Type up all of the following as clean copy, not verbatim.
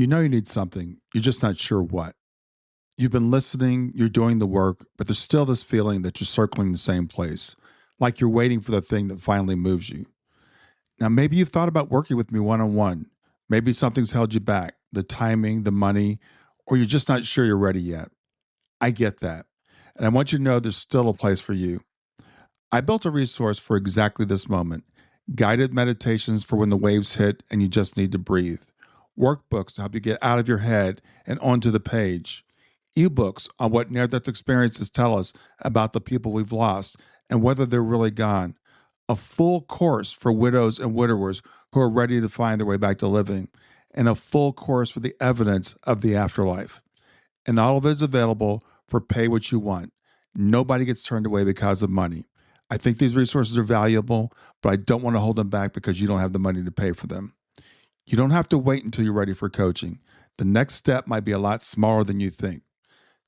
You know you need something, you're just not sure what. You've been listening, you're doing the work, but there's still this feeling that you're circling the same place, like you're waiting for the thing that finally moves you. Now, maybe you've thought about working with me one on one. Maybe something's held you back, the timing, the money, or you're just not sure you're ready yet. I get that. And I want you to know there's still a place for you. I built a resource for exactly this moment, guided meditations for when the waves hit and you just need to breathe, workbooks to help you get out of your head and onto the page, ebooks on what near death experiences tell us about the people we've lost and whether they're really gone, a full course for widows and widowers who are ready to find their way back to living, and a full course for the evidence of the afterlife. And all of it is available for pay what you want. Nobody gets turned away because of money. I think these resources are valuable, but I don't want to hold them back because you don't have the money to pay for them. You don't have to wait until you're ready for coaching. The next step might be a lot smaller than you think.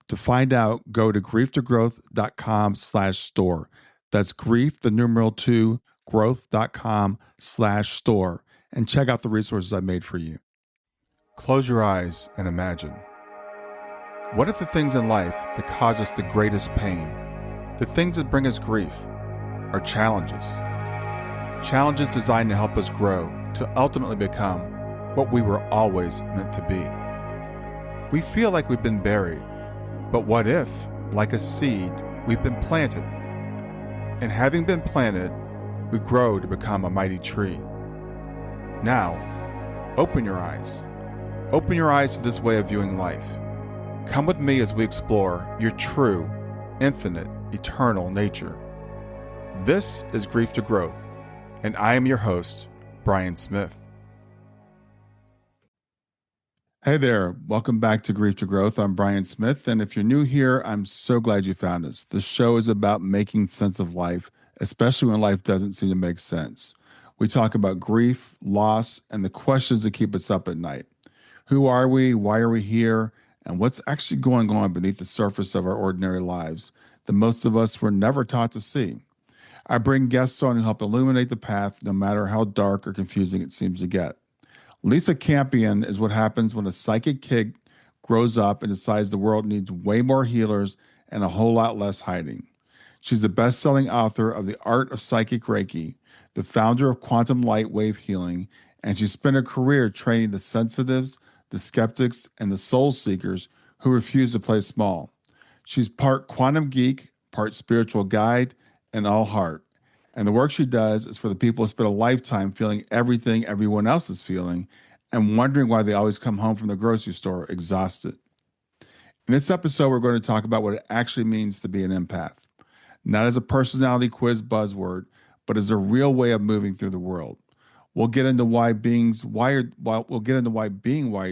To find out, go to grieftogrowth.com/store. That's grief, the numeral 2, growth.com/store, and check out the resources I made for you. Close your eyes and imagine. What if the things in life that cause us the greatest pain, the things that bring us grief, are challenges? Challenges designed to help us grow, to ultimately become what we were always meant to be. We feel like we've been buried, but what if, like a seed, we've been planted? And having been planted, we grow to become a mighty tree. Now, open your eyes. Open your eyes to this way of viewing life. Come with me as we explore your true, infinite, eternal nature. This is Grief to Growth, and I am your host, Brian Smith. Hey there, welcome back to Grief to Growth. I'm Brian Smith, and if you're new here, I'm so glad you found us. This show is about making sense of life, especially when life doesn't seem to make sense. We talk about grief, loss, and the questions that keep us up at night. Who are we? Why are we here? And what's actually going on beneath the surface of our ordinary lives that most of us were never taught to see? I bring guests on who help illuminate the path, no matter how dark or confusing it seems to get. Lisa Campion is what happens when a psychic kid grows up and decides the world needs way more healers and a whole lot less hiding. She's the best-selling author of The Art of Psychic Reiki, the founder of Quantum Light Wave Healing, and she spent her career training the sensitives, the skeptics, and the soul seekers who refuse to play small. She's part quantum geek, part spiritual guide, and all heart. And the work she does is for the people who spend a lifetime feeling everything everyone else is feeling and wondering why they always come home from the grocery store exhausted. In this episode, we're going to talk about what it actually means to be an empath, not as a personality quiz buzzword, but as a real way of moving through the world. We'll get into why being wired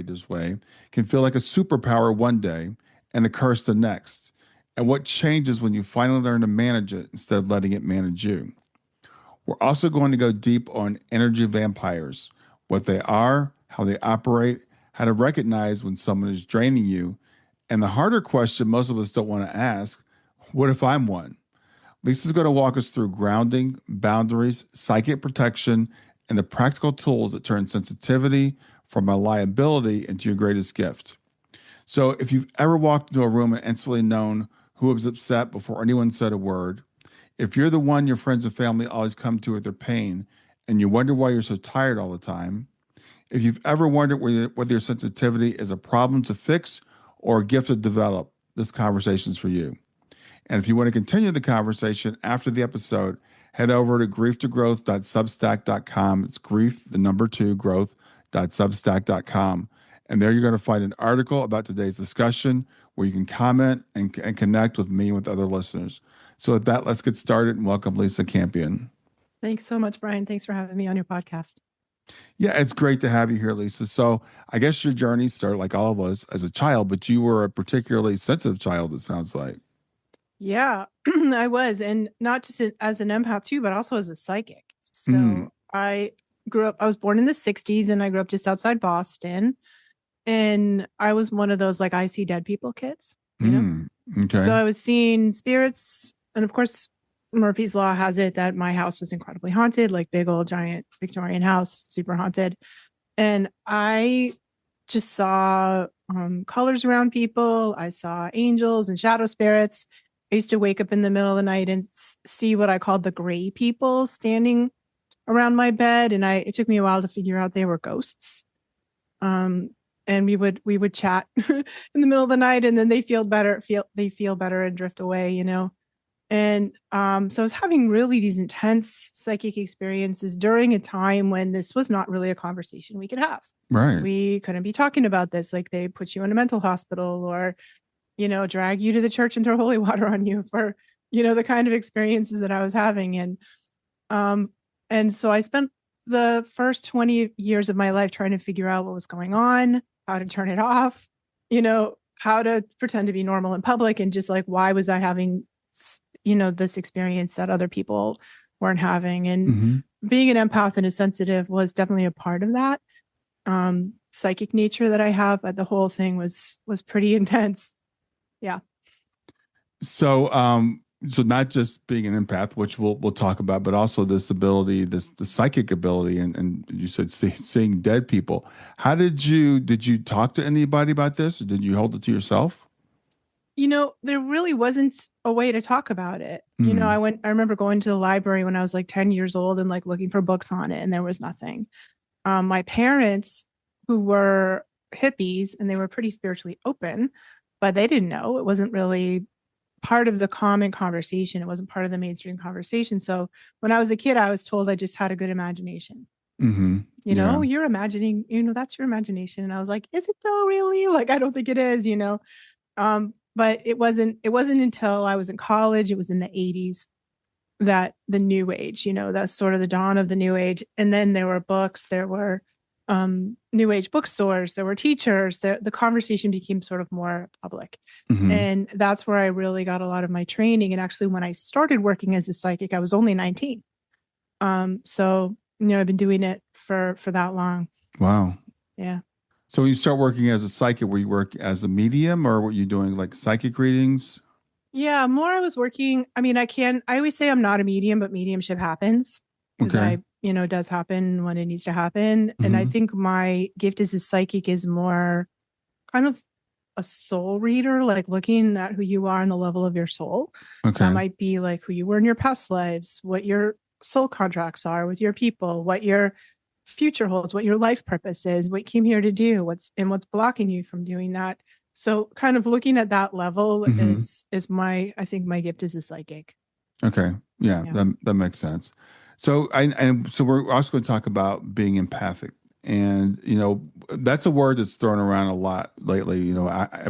this way can feel like a superpower one day and a curse the next, and what changes when you finally learn to manage it instead of letting it manage you. We're also going to go deep on energy vampires, what they are, how they operate, how to recognize when someone is draining you, and the harder question most of us don't want to ask, what if I'm one? Lisa's going to walk us through grounding, boundaries, psychic protection, and the practical tools that turn sensitivity from a liability into your greatest gift. So if you've ever walked into a room and instantly known who was upset before anyone said a word, if you're the one your friends and family always come to with their pain and you wonder why you're so tired all the time, if you've ever wondered whether your sensitivity is a problem to fix or a gift to develop, this conversation's for you. And if you want to continue the conversation after the episode, head over to grieftogrowth.substack.com. It's grief, the number 2, growth.substack.com. And there you're going to find an article about today's discussion where you can comment and connect with me and with other listeners. So with that, let's get started and welcome Lisa Campion. Thanks so much, Brian. Thanks for having me on your podcast. Yeah, it's great to have you here, Lisa. So I guess your journey started like all of us as a child, but you were a particularly sensitive child, it sounds like. Yeah, I was. And not just as an empath too, but also as a psychic. So I was born in the 60s and I grew up just outside Boston. And I was one of those like I see dead people kids, you know? Okay. So I was seeing spirits. And of course, Murphy's Law has it that my house was incredibly haunted, like big old giant Victorian house, super haunted. And I just saw colors around people. I saw angels and shadow spirits. I used to wake up in the middle of the night and see what I called the gray people standing around my bed, and it took me a while to figure out they were ghosts. And we would chat in the middle of the night, and then they feel better and drift away, And so I was having really these intense psychic experiences during a time when this was not really a conversation we could have. Right. We couldn't be talking about this. Like, they put you in a mental hospital, or drag you to the church and throw holy water on you for the kind of experiences that I was having. And so I spent the first 20 years of my life trying to figure out what was going on, how to turn it off, how to pretend to be normal in public, and just like, why was I having this experience that other people weren't having. And being an empath and a sensitive was definitely a part of that psychic nature that I have, but the whole thing was pretty intense. Yeah. So, so not just being an empath, which we'll talk about, but also this ability, the psychic ability, and you said seeing dead people. How did you talk to anybody about this, or did you hold it to yourself? There really wasn't a way to talk about it. Mm. I remember going to the library when I was like 10 years old and like looking for books on it, and there was nothing. My parents, who were hippies and they were pretty spiritually open, but they didn't know. It wasn't really part of the common conversation. It wasn't part of the mainstream conversation. So when I was a kid, I was told I just had a good imagination. Mm-hmm. Yeah. You're imagining, that's your imagination. And I was like, is it though, really? Like, I don't think it is, but it wasn't until I was in college, it was in the 80s, that the new age, that's sort of the dawn of the new age. And then there were books, there were new age bookstores, there were teachers, the conversation became sort of more public. Mm-hmm. And that's where I really got a lot of my training. And actually, when I started working as a psychic, I was only 19. So, I've been doing it for that long. Wow. Yeah. So when you start working as a psychic, were you work as a medium, or were you doing like psychic readings? Yeah, more I was working. I mean, I always say I'm not a medium, but mediumship happens, because Okay. it does happen when it needs to happen. And I Mm-hmm. think my gift as a psychic is more kind of a soul reader, like looking at who you are and the level of your soul. That Okay. might be like who you were in your past lives, what your soul contracts are with your people, what your future holds, what your life purpose is, what you came here to do, what's blocking you from doing that. So kind of looking at that level Mm-hmm. is I think my gift is a psychic. Okay. Yeah, Yeah. that makes sense. So so we're also going to talk about being empathic. And that's a word that's thrown around a lot lately.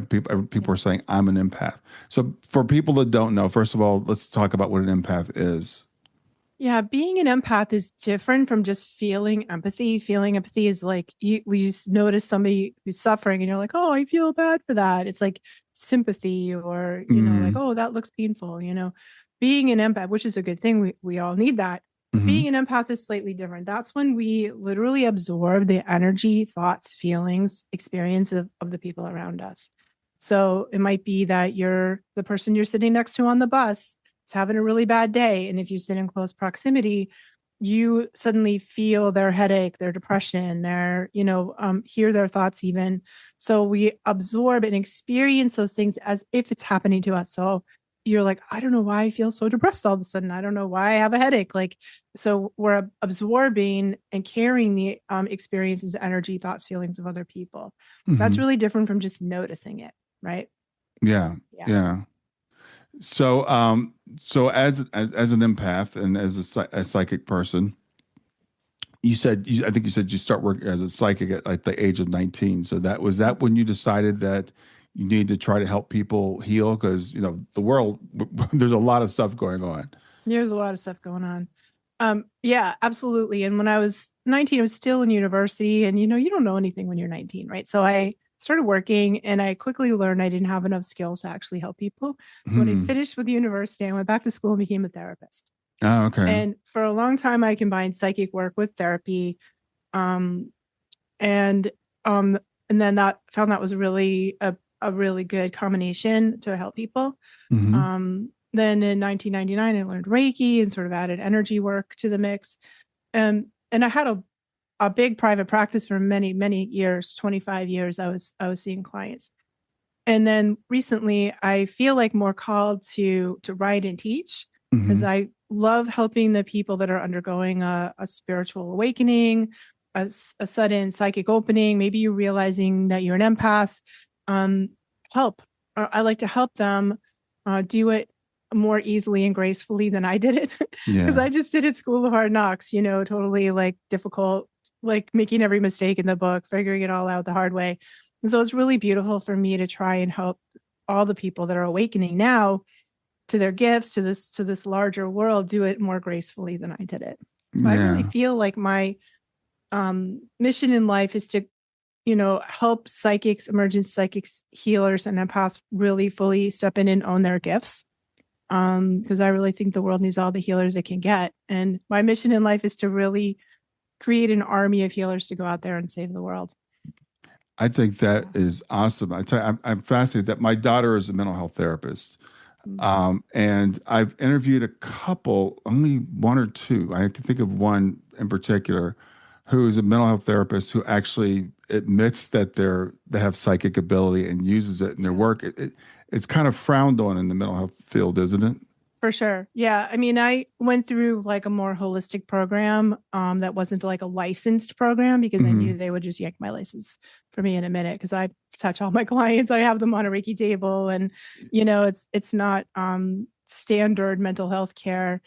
People are saying I'm an empath. So for people that don't know, first of all, let's talk about what an empath is. Yeah, being an empath is different from just feeling empathy. Feeling empathy is like you notice somebody who's suffering and you're like, oh, I feel bad for that. It's like sympathy, or, like, Mm-hmm. oh, that looks painful. Being an empath, which is a good thing. We all need that. But Mm-hmm. being an empath is slightly different. That's when we literally absorb the energy, thoughts, feelings, experience of the people around us. So it might be that the person you're sitting next to on the bus is having a really bad day. And if you sit in close proximity, you suddenly feel their headache, their depression, hear their thoughts even. So we absorb and experience those things as if it's happening to us. So you're like, I don't know why I feel so depressed all of a sudden. I don't know why I have a headache. Like, so we're absorbing and carrying the experiences, energy, thoughts, feelings of other people. That's Mm-hmm. really different from just noticing it, right? Yeah. Yeah. Yeah. So so as an empath and as a psychic person, I think you said you start working as a psychic at like the age of 19. So that when you decided that you need to try to help people heal, because the world there's a lot of stuff going on. There's a lot of stuff going on. Yeah, absolutely. And when I was 19, I was still in university, and you don't know anything when you're 19, right? So I started working, and I quickly learned I didn't have enough skills to actually help people. So when I Hmm. finished with university, I went back to school and became a therapist. Oh, okay. And for a long time, I combined psychic work with therapy. Um, and um, and then that found that was really a really good combination to help people. Hmm. Then in 1999, I learned Reiki and sort of added energy work to the mix. And I had a big private practice for many, many years, 25 years. I was seeing clients. And then recently I feel like more called to write and teach, because I love helping the people that are undergoing a spiritual awakening, a sudden psychic opening. Maybe you're realizing that you're an empath. Help. I like to help them do it more easily and gracefully than I did it. Because I just did it School of Hard Knocks, totally like difficult, like making every mistake in the book, figuring it all out the hard way. And so it's really beautiful for me to try and help all the people that are awakening now to their gifts, to this larger world, do it more gracefully than I did it. So I really feel like my mission in life is to, help psychics, emergent psychics, healers, and empaths really fully step in and own their gifts. Because I really think the world needs all the healers it can get. And my mission in life is to really create an army of healers to go out there and save the world. I think that is awesome. I tell you, I'm fascinated that my daughter is a mental health therapist. And I've interviewed a couple, only one or two. I can think of one in particular who is a mental health therapist who actually admits that they have psychic ability and uses it in their work. It's kind of frowned on in the mental health field, isn't it? For sure. Yeah. I mean, I went through like a more holistic program that wasn't like a licensed program, because I knew they would just yank my license for me in a minute, because I touch all my clients. I have them on a Reiki table, and, it's not standard mental health care.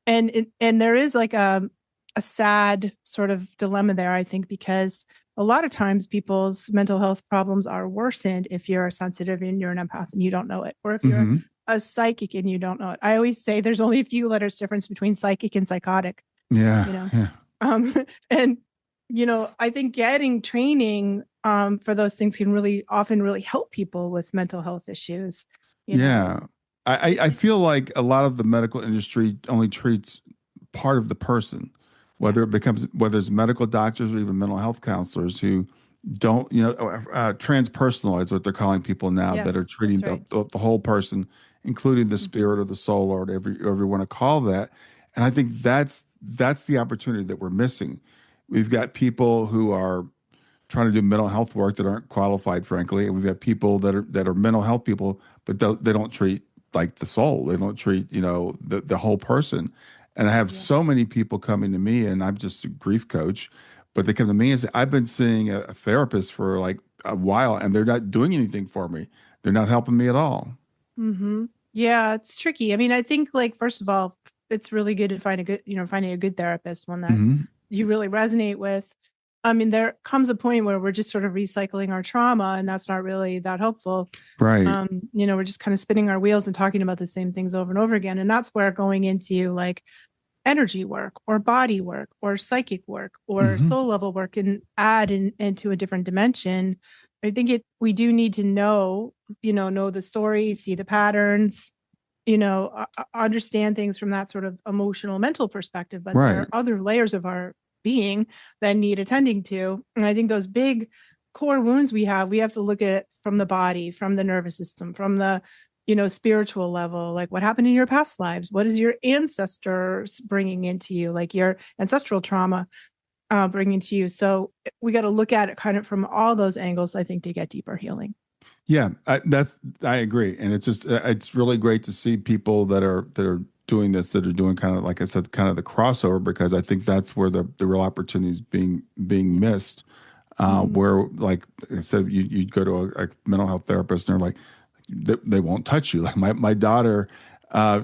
And there is like a sad sort of dilemma there, I think, because a lot of times people's mental health problems are worsened if you're sensitive and you're an empath and you don't know it, or if you're a psychic and you don't know it. I always say there's only a few letters difference between psychic and psychotic. Yeah. And I think getting training for those things can often really help people with mental health issues. I feel like a lot of the medical industry only treats part of the person, whether it's medical doctors or even mental health counselors who don't, transpersonalize, what they're calling people now, that are treating the whole person, including the spirit or the soul, or whatever you want to call that. And I think that's the opportunity that we're missing. We've got people who are trying to do mental health work that aren't qualified, frankly, and we've got people that are mental health people, but they don't treat like the soul. They don't treat the whole person. And I have so many people coming to me, and I'm just a grief coach, but they come to me and say, I've been seeing a therapist for like a while, and they're not doing anything for me. They're not helping me at all. Yeah, it's tricky. I mean, I think, like, first of all, it's really good to finding a good therapist, one that you really resonate with. I mean, there comes a point where we're just sort of recycling our trauma, and that's not really that helpful. Right. We're just kind of spinning our wheels and talking about the same things over and over again. And that's where going into like energy work or body work or psychic work or soul level work can add into a different dimension. I think we do need to know the story, see the patterns, understand things from that sort of emotional, mental perspective. But there are other layers of our being that need attending to. And I think those big core wounds we have to look at it from the body, from the nervous system, from the, spiritual level, like what happened in your past lives? What is your ancestors bringing into you? Like your ancestral trauma bringing to you. So we got to look at it kind of from all those angles, I think, to get deeper healing. Yeah, I agree. And it's just, it's really great to see people that are doing this, that are doing kind of, like I said, kind of the crossover, because I think that's where the real opportunity is being missed. Where, like I said, you go to a mental health therapist and they're like, they won't touch you. Like my daughter,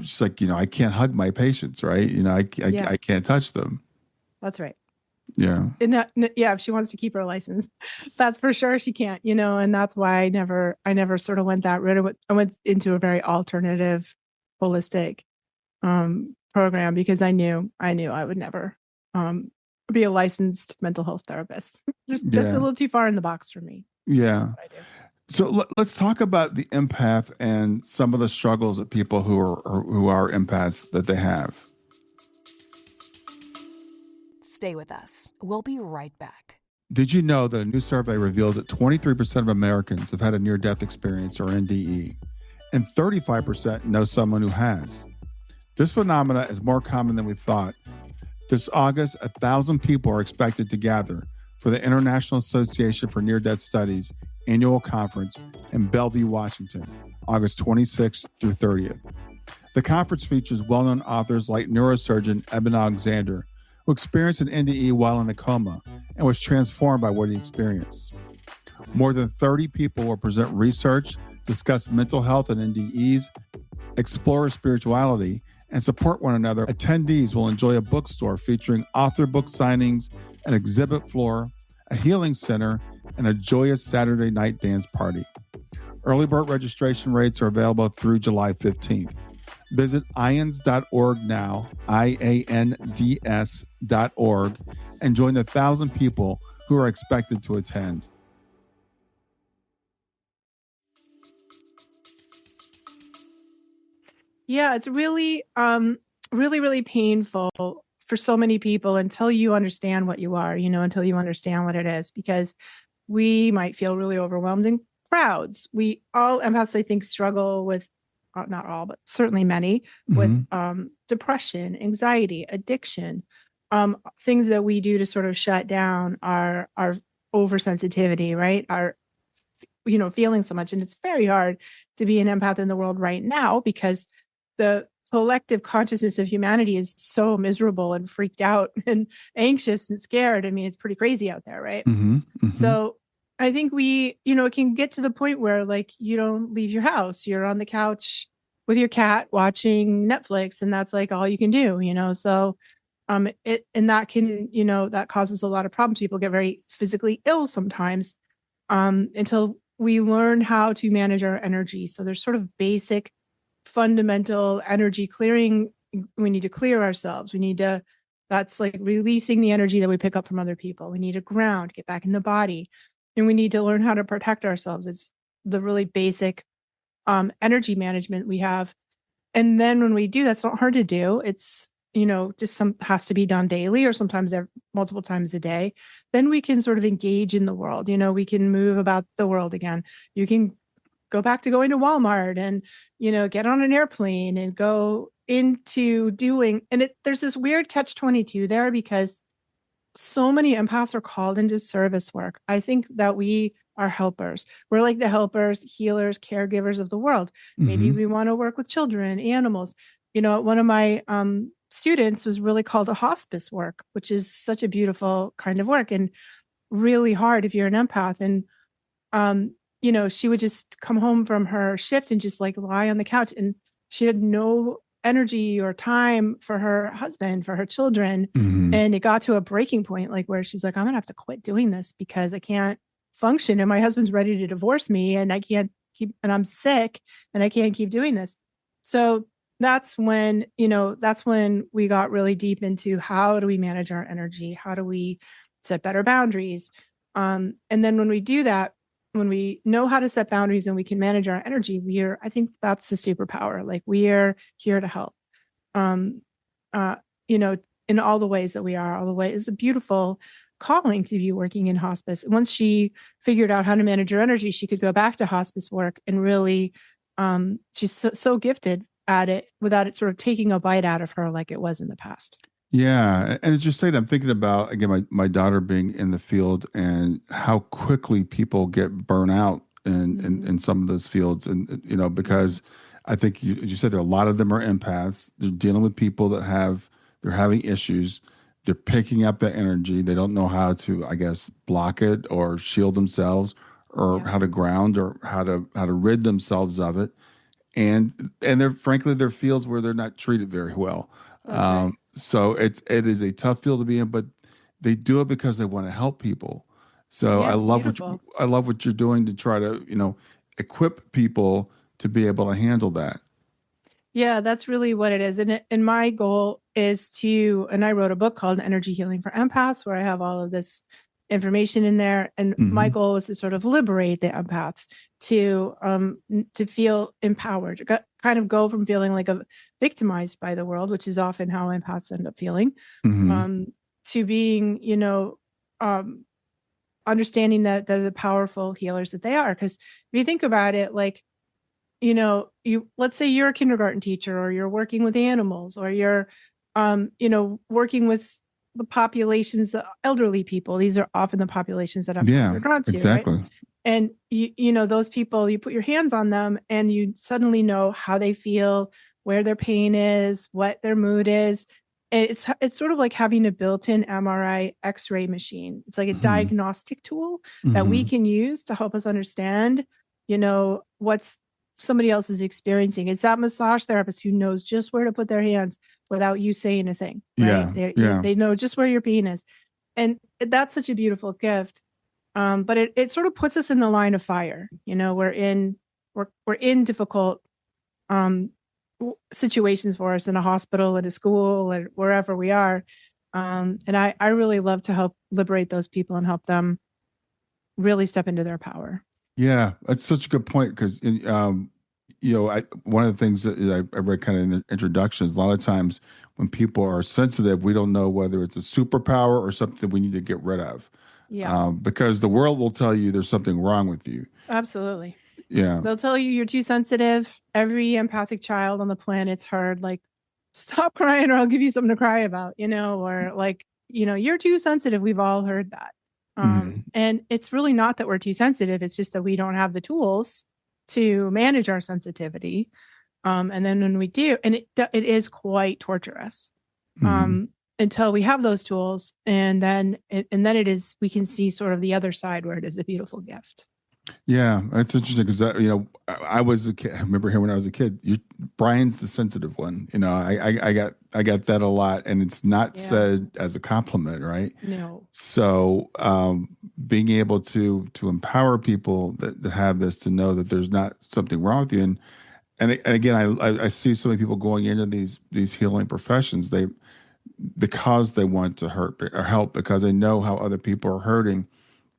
she's like, I can't hug my patients, right? I can't touch them. That's right. Yeah. If she wants to keep her license, that's for sure she can't, and that's why I never sort of went that route. I went into a very alternative, holistic program, because I knew I would never be a licensed mental health therapist. That's a little too far in the box for me. Yeah. So let's talk about the empath and some of the struggles that people who are empaths that they have. Stay with us. We'll be right back. Did you know that a new survey reveals that 23% of Americans have had a near-death experience, or NDE, and 35% know someone who has? This phenomena is more common than we thought. This August, 1,000 people are expected to gather for the International Association for Near-Death Studies annual conference in Bellevue, Washington, August 26th through 30th. The conference features well-known authors like neurosurgeon Eben Alexander, who experienced an NDE while in a coma and was transformed by what he experienced. More than 30 people will present research, discuss mental health and NDEs, explore spirituality, and support one another. Attendees will enjoy a bookstore featuring author book signings, an exhibit floor, a healing center, and a joyous Saturday night dance party. Early bird registration rates are available through July 15th. Visit IANDS.org now, IANDS.org, and join the 1,000 people who are expected to attend. Yeah, it's really, really painful for so many people until you understand what you are, until you understand what it is, because we might feel really overwhelmed in crowds. We all empaths, I think, struggle with, not all, but certainly many, with depression, anxiety, addiction, things that we do to sort of shut down our oversensitivity, right? Our, feeling so much. And it's very hard to be an empath in the world right now because the collective consciousness of humanity is so miserable and freaked out and anxious and scared. I mean, it's pretty crazy out there, right? So I think we, it can get to the point where like you don't leave your house, you're on the couch with your cat watching Netflix, and that's like all you can do, So and that can, that causes a lot of problems. People get very physically ill sometimes until we learn how to manage our energy. So there's sort of basic fundamental energy clearing. We need to clear ourselves. That's like releasing the energy that we pick up from other people. We need to ground, get back in the body, and we need to learn how to protect ourselves. It's the really basic energy management we have. And then when we do, that's not hard to do. It's, just has to be done daily or sometimes multiple times a day. Then we can sort of engage in the world. We can move about the world again. You can go back to going to Walmart and, get on an airplane and go into doing, and there's this weird catch-22 there because so many empaths are called into service work. I think that we are helpers. We're like the helpers, healers, caregivers of the world. Maybe we want to work with children, animals. One of my students was really called to hospice work, which is such a beautiful kind of work and really hard if you're an empath. And she would just come home from her shift and just like lie on the couch, and she had no energy or time for her husband, for her children. And it got to a breaking point, like where she's like, I'm gonna have to quit doing this because I can't function. And my husband's ready to divorce me and I can't keep, and I'm sick and I can't keep doing this. So that's when we got really deep into how do we manage our energy? How do we set better boundaries? And then when we do that, when we know how to set boundaries and we can manage our energy, I think that's the superpower. Like we are here to help, in all the ways that we are, all the way. It's a beautiful calling to be working in hospice. Once she figured out how to manage her energy, she could go back to hospice work and really, she's so gifted at it without it sort of taking a bite out of her like it was in the past. Yeah. And as you say, I'm thinking about, again, my daughter being in the field and how quickly people get burnt out in some of those fields. And, because I think you said there a lot of them are empaths. They're dealing with people that they're having issues. They're picking up that energy. They don't know how to, I guess, block it or shield themselves or how to ground or how to rid themselves of it. And they're frankly, they're fields where they're not treated very well. Right. So it is a tough field to be in, but they do it because they want to help people. So I love what you're doing to try to, equip people to be able to handle that. Yeah, that's really what it is. And my goal is and I wrote a book called Energy Healing for Empaths, where I have all of this information in there. And my goal is to sort of liberate the empaths to feel empowered, to kind of go from feeling like victimized by the world, which is often how empaths end up feeling, to being, understanding that they're the powerful healers that they are. Because if you think about it, like, let's say you're a kindergarten teacher or you're working with animals or you're working with the populations, elderly people, these are often the populations that empaths Yeah, are drawn to, right? exactly. And those people, you put your hands on them and you suddenly know how they feel, where their pain is, what their mood is. And it's sort of like having a built-in MRI X-ray machine. It's like a Hmm. diagnostic tool that we Hmm. can use to help us understand, what's somebody else is experiencing. It's that massage therapist who knows just where to put their hands without you saying a thing, right? Yeah, yeah, They know just where your pain is. And that's such a beautiful gift. But it sort of puts us in the line of fire. We're in difficult um, situations for us in a hospital, in a school, or wherever we are. And I really love to help liberate those people and help them really step into their power. yeah. That's such a good point because, one of the things that I read kind of in the introduction is a lot of times when people are sensitive, we don't know whether it's a superpower or something we need to get rid of, Yeah, because the world will tell you there's something wrong with you. absolutely. Yeah. They'll tell you you're too sensitive. Every empathic child on the planet's heard, like, stop crying or I'll give you something to cry about, or like, you're too sensitive. We've all heard that. Hmm. And it's really not that we're too sensitive. It's just that we don't have the tools to manage our sensitivity. And then when we do, and it is quite torturous, Hmm. until we have those tools. And then we can see sort of the other side where it is a beautiful gift. Yeah, that's interesting because I was a kid. I remember here when I was a kid. Brian's the sensitive one. I got that a lot, and it's not Yeah. said as a compliment, right? No. So being able to empower people that have this to know that there's not something wrong with you, and again, I see so many people going into these healing professions. Because they want to hurt or help because they know how other people are hurting,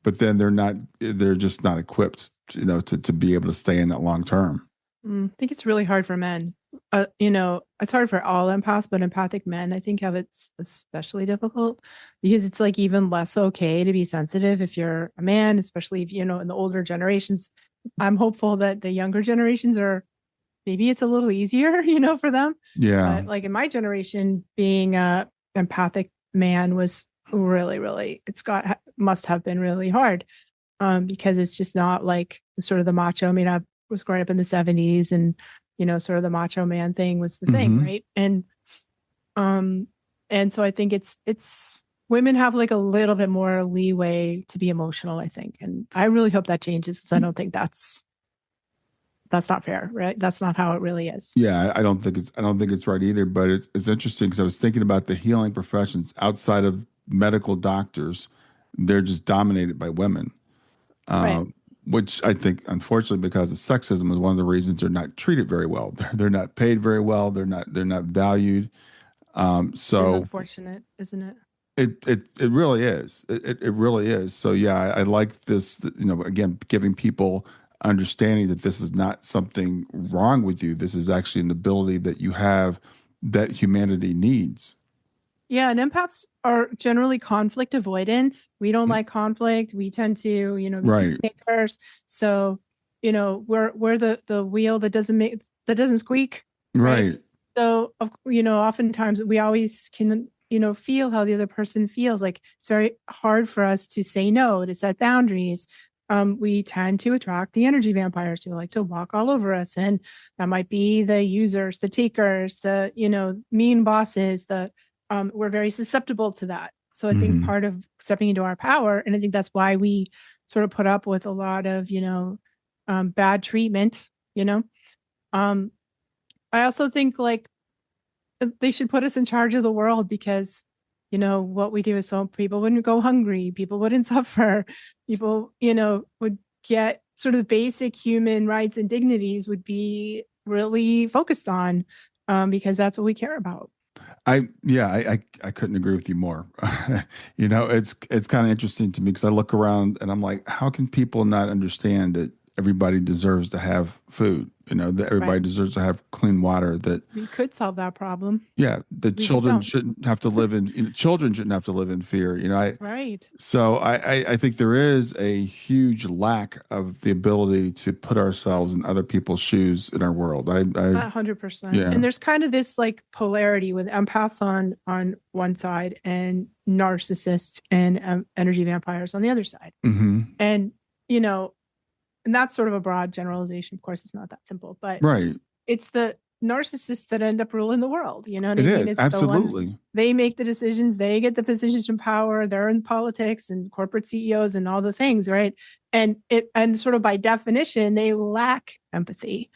but then they're just not equipped, to be able to stay in that long term. I think it's really hard for men. It's hard for all empaths, but empathic men, I think, have it's especially difficult because it's like even less okay to be sensitive if you're a man, especially if, in the older generations. I'm hopeful that the younger generations are maybe it's a little easier, for them. Yeah. But like in my generation, being a empathic man was really, really, must have been really hard. Because it's just not like sort of the macho. I mean, I was growing up in the 70s and, sort of the macho man thing was the thing, Hmm. right? Um, and so I think it's women have like a little bit more leeway to be emotional, I think. And I really hope that changes because I don't think that's not fair, right? That's not how it really is. Yeah, I don't think it's right either. But it's interesting because I was thinking about the healing professions outside of medical doctors. They're just dominated by women, Right. which I think, unfortunately, because of sexism, is one of the reasons they're not treated very well. They're not paid very well. They're not valued. It is So unfortunate, isn't it? it really is. It really is. So yeah, I like this. Again, giving people understanding that this is not something wrong with you. This is actually an ability that you have that humanity needs. Yeah, and empaths are generally conflict avoidant. We don't like conflict. We tend to, be Right. peacemakers. So, we're the wheel that doesn't squeak, right? Right. So, oftentimes we always can, feel how the other person feels. Like it's very hard for us to say no, to set boundaries. We tend to attract the energy vampires who like to walk all over us, and that might be the users, the takers, the mean bosses, we're very susceptible to that. So I think Hmm. part of stepping into our power, and I think that's why we sort of put up with a lot of, bad treatment, um, I also think like they should put us in charge of the world because, what we do is so people wouldn't go hungry, people wouldn't suffer, people, would get sort of basic human rights and dignities would be really focused on, because that's what we care about. I couldn't agree with you more. It's kind of interesting to me because I look around and I'm like, how can people not understand that everybody deserves to have food, that everybody Right. deserves to have clean water, that, We could solve that problem. yeah, the We just children don't. shouldn't have to live in, children shouldn't have to live in fear. Right. So I think there is a huge lack of the ability to put ourselves in other people's shoes in our world. 100%. Yeah. And there's kind of this like polarity with empaths on one side and narcissists and energy vampires on the other side. Mm-hmm. And, and that's sort of a broad generalization. Of course, it's not that simple, but Right. it's the narcissists that end up ruling the world. You know what It I mean? is. It's the ones, Absolutely. they make the decisions, they get the positions of power, they're in politics and corporate CEOs and all the things, right? And sort of by definition, they lack empathy.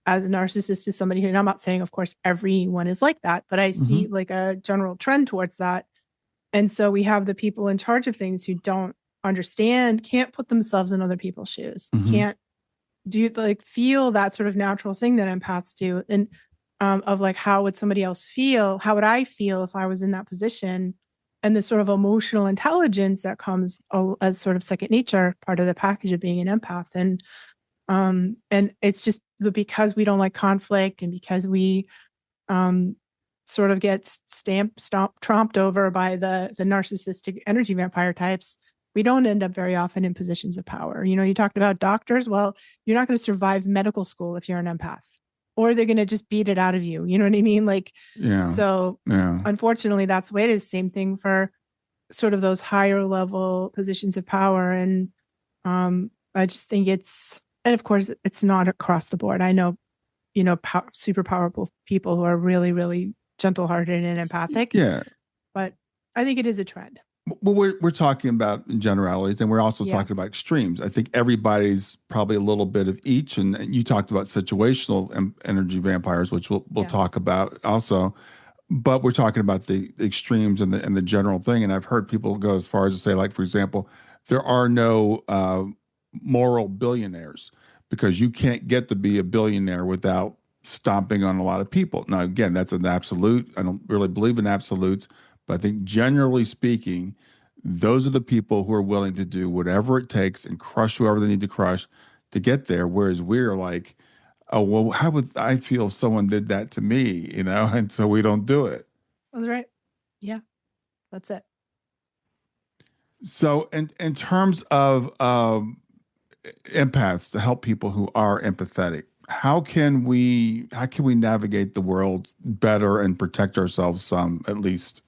As a narcissist is somebody who, and I'm not saying, of course, everyone is like that, but I see like a general trend towards that. And so we have the people in charge of things who don't understand, can't put themselves in other people's shoes, can't do like feel that sort of natural thing that empaths do. And of like, how would somebody else feel? How would I feel if I was in that position? And the sort of emotional intelligence that comes as sort of second nature, part of the package of being an empath. And it's just because we don't like conflict and because we sort of get tromped over by the narcissistic energy vampire types, we don't end up very often in positions of power. You talked about doctors. Well, you're not going to survive medical school if you're an empath, or they're going to just beat it out of you. You know what I mean? Like, yeah. So unfortunately, that's the way it is. Same thing for sort of those higher level positions of power. And I just think and of course, it's not across the board. I know, super powerful people who are really, really gentle-hearted and empathic. Yeah. But I think it is a trend. Well, we're talking about generalities, and we're also talking about extremes. I think everybody's probably a little bit of each, and you talked about situational energy vampires, which we'll talk about also. But we're talking about the extremes and the general thing. And I've heard people go as far as to say, like, for example, there are no moral billionaires, because you can't get to be a billionaire without stomping on a lot of people. Now, again, that's an absolute. I don't really believe in absolutes, but I think generally speaking, those are the people who are willing to do whatever it takes and crush whoever they need to crush to get there. Whereas we're like, oh, well, how would I feel if someone did that to me, And so we don't do it. That's right. Yeah, that's it. So in terms of empaths, to help people who are empathetic, how can we navigate the world better and protect ourselves some, at least?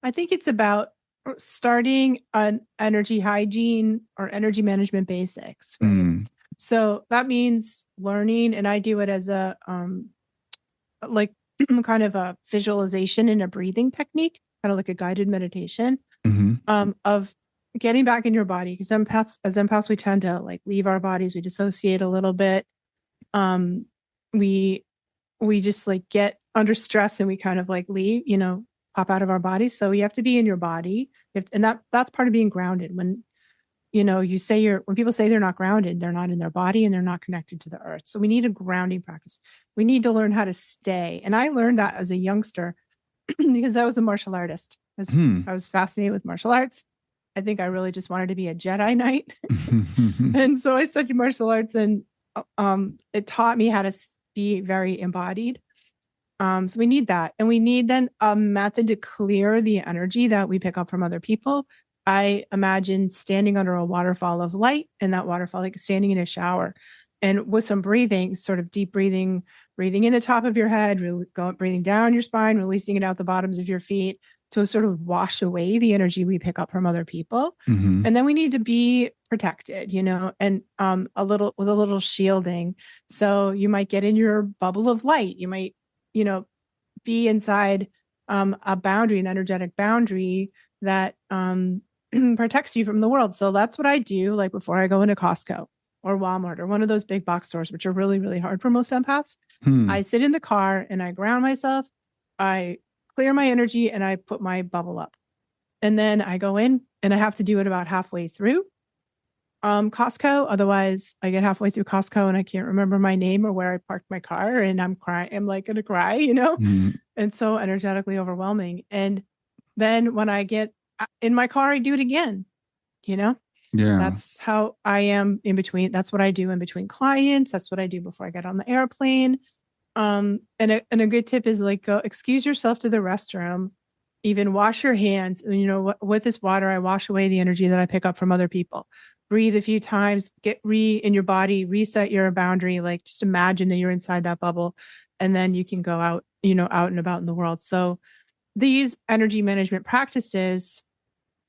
I think it's about starting an energy hygiene or energy management basics. Right? So that means learning, and I do it as a like kind of a visualization and a breathing technique, kind of like a guided meditation of getting back in your body. Because as empaths, we tend to like leave our bodies, we dissociate a little bit. We just like get under stress and we kind of like leave, pop out of our bodies. So you have to be in your body. And that's part of being grounded. When when people say they're not grounded, they're not in their body and they're not connected to the earth. So we need a grounding practice. We need to learn how to stay. And I learned that as a youngster because I was a martial artist. I was fascinated with martial arts. I think I really just wanted to be a Jedi Knight. And so I studied martial arts, and it taught me how to be very embodied. So we need that. And we need then a method to clear the energy that we pick up from other people. I imagine standing under a waterfall of light, and that waterfall, like standing in a shower, and with some breathing, sort of deep breathing in the top of your head, breathing down your spine, releasing it out the bottoms of your feet to sort of wash away the energy we pick up from other people. And then we need to be protected, and with a little shielding. So you might get in your bubble of light. You might, be inside a boundary, an energetic boundary that protects you from the world. So that's what I do, like before I go into Costco or Walmart or one of those big box stores, which are really, really hard for most empaths. I sit in the car and I ground myself. I clear my energy and I put my bubble up. And then I go in, and I have to do it about halfway through Costco. Otherwise, I get halfway through Costco and I can't remember my name or where I parked my car, and I'm crying. I'm like going to cry, and so energetically overwhelming. And then when I get in my car, I do it again, Yeah. That's how I am in between. That's what I do in between clients. That's what I do before I get on the airplane. And a good tip is like, go excuse yourself to the restroom, even wash your hands. You know, with this water, I wash away the energy that I pick up from other people. Breathe a few times, get in your body, reset your boundary. Like just imagine that you're inside that bubble, and then you can go out, out and about in the world. So these energy management practices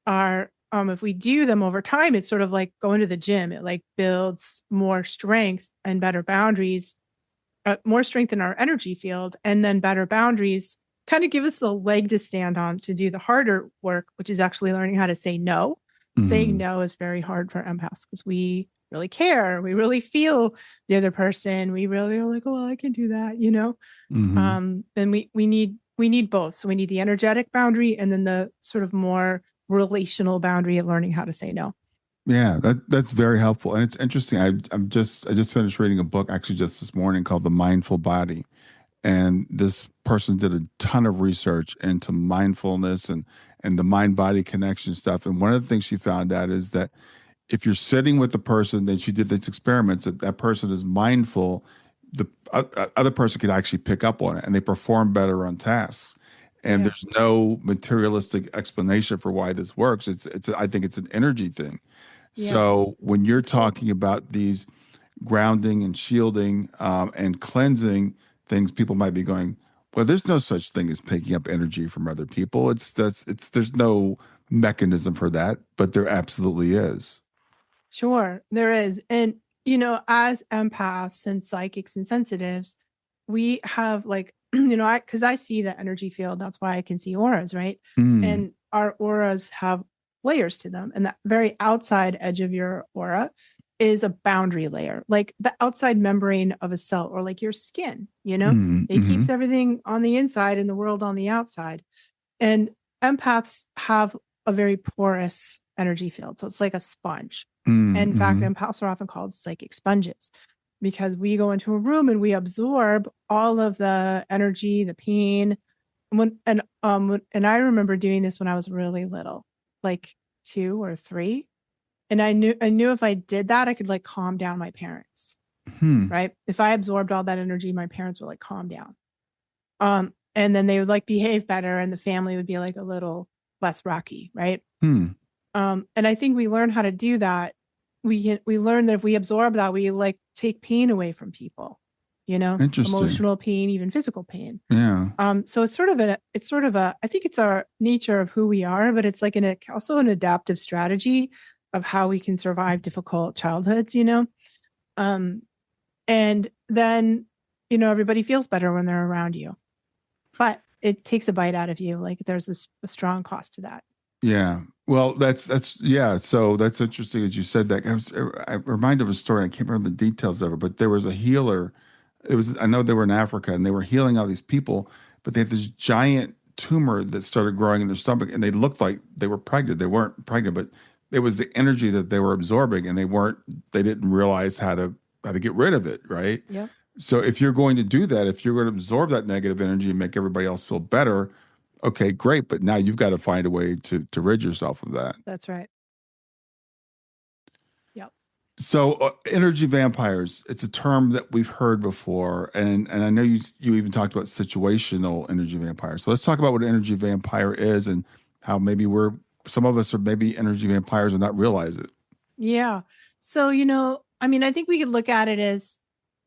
are, if we do them over time, it's sort of like going to the gym. It like builds more strength and better boundaries, more strength in our energy field, and then better boundaries kind of give us a leg to stand on to do the harder work, which is actually learning how to say no. Saying no is very hard for empaths because we really care. We really feel the other person. We really are like, oh, well, I can do that, And we need both. So we need the energetic boundary and then the sort of more relational boundary of learning how to say no. Yeah, that's very helpful, and it's interesting. I just finished reading a book actually just this morning called The Mindful Body, and this person did a ton of research into mindfulness and the mind body connection stuff. And one of the things she found out is that if you're sitting with the person, then she did these experiments that person is mindful, the other person can actually pick up on it and they perform better on tasks. And there's no materialistic explanation for why this works. I think it's an energy thing. So when you're talking about these grounding and shielding and cleansing things, people might be going, well, there's no such thing as picking up energy from other people. There's no mechanism for that, but there absolutely is. Sure, there is. And, as empaths and psychics and sensitives, we have like, because I see the energy field. That's why I can see auras, right? And our auras have layers to them. And that very outside edge of your aura is a boundary layer, like the outside membrane of a cell or like your skin, it keeps everything on the inside and the world on the outside. And empaths have a very porous energy field. So it's like a sponge. And in fact, empaths are often called psychic sponges because we go into a room and we absorb all of the energy, the pain. And I remember doing this when I was really little, like 2 or 3. And I knew if I did that, I could like calm down my parents. Right. If I absorbed all that energy, my parents would like calm down. And then they would like behave better and the family would be like a little less rocky. Right. And I think we learn how to do that. We learn that if we absorb that, we like take pain away from people, emotional pain, even physical pain. Yeah. So it's sort of I think it's our nature of who we are, but it's like also an adaptive strategy of how we can survive difficult childhoods, and then, everybody feels better when they're around you, but it takes a bite out of you. Like there's a strong cost to that. Yeah. Well, yeah. So that's interesting as you said that. I'm reminded of a story. I can't remember the details of it, but there was a healer. I know they were in Africa and they were healing all these people, but they had this giant tumor that started growing in their stomach and they looked like they were pregnant. They weren't pregnant, but it was the energy that they were absorbing and they didn't realize how to get rid of it. Right. Yeah. So if you're going to do that, if you're going to absorb that negative energy and make everybody else feel better, okay, great. But now you've got to find a way to rid yourself of that. That's right. Yep. So energy vampires, it's a term that we've heard before. And I know you even talked about situational energy vampires. So let's talk about what an energy vampire is and how maybe some of us are maybe energy vampires and not realize it. Yeah. So, I think we could look at it as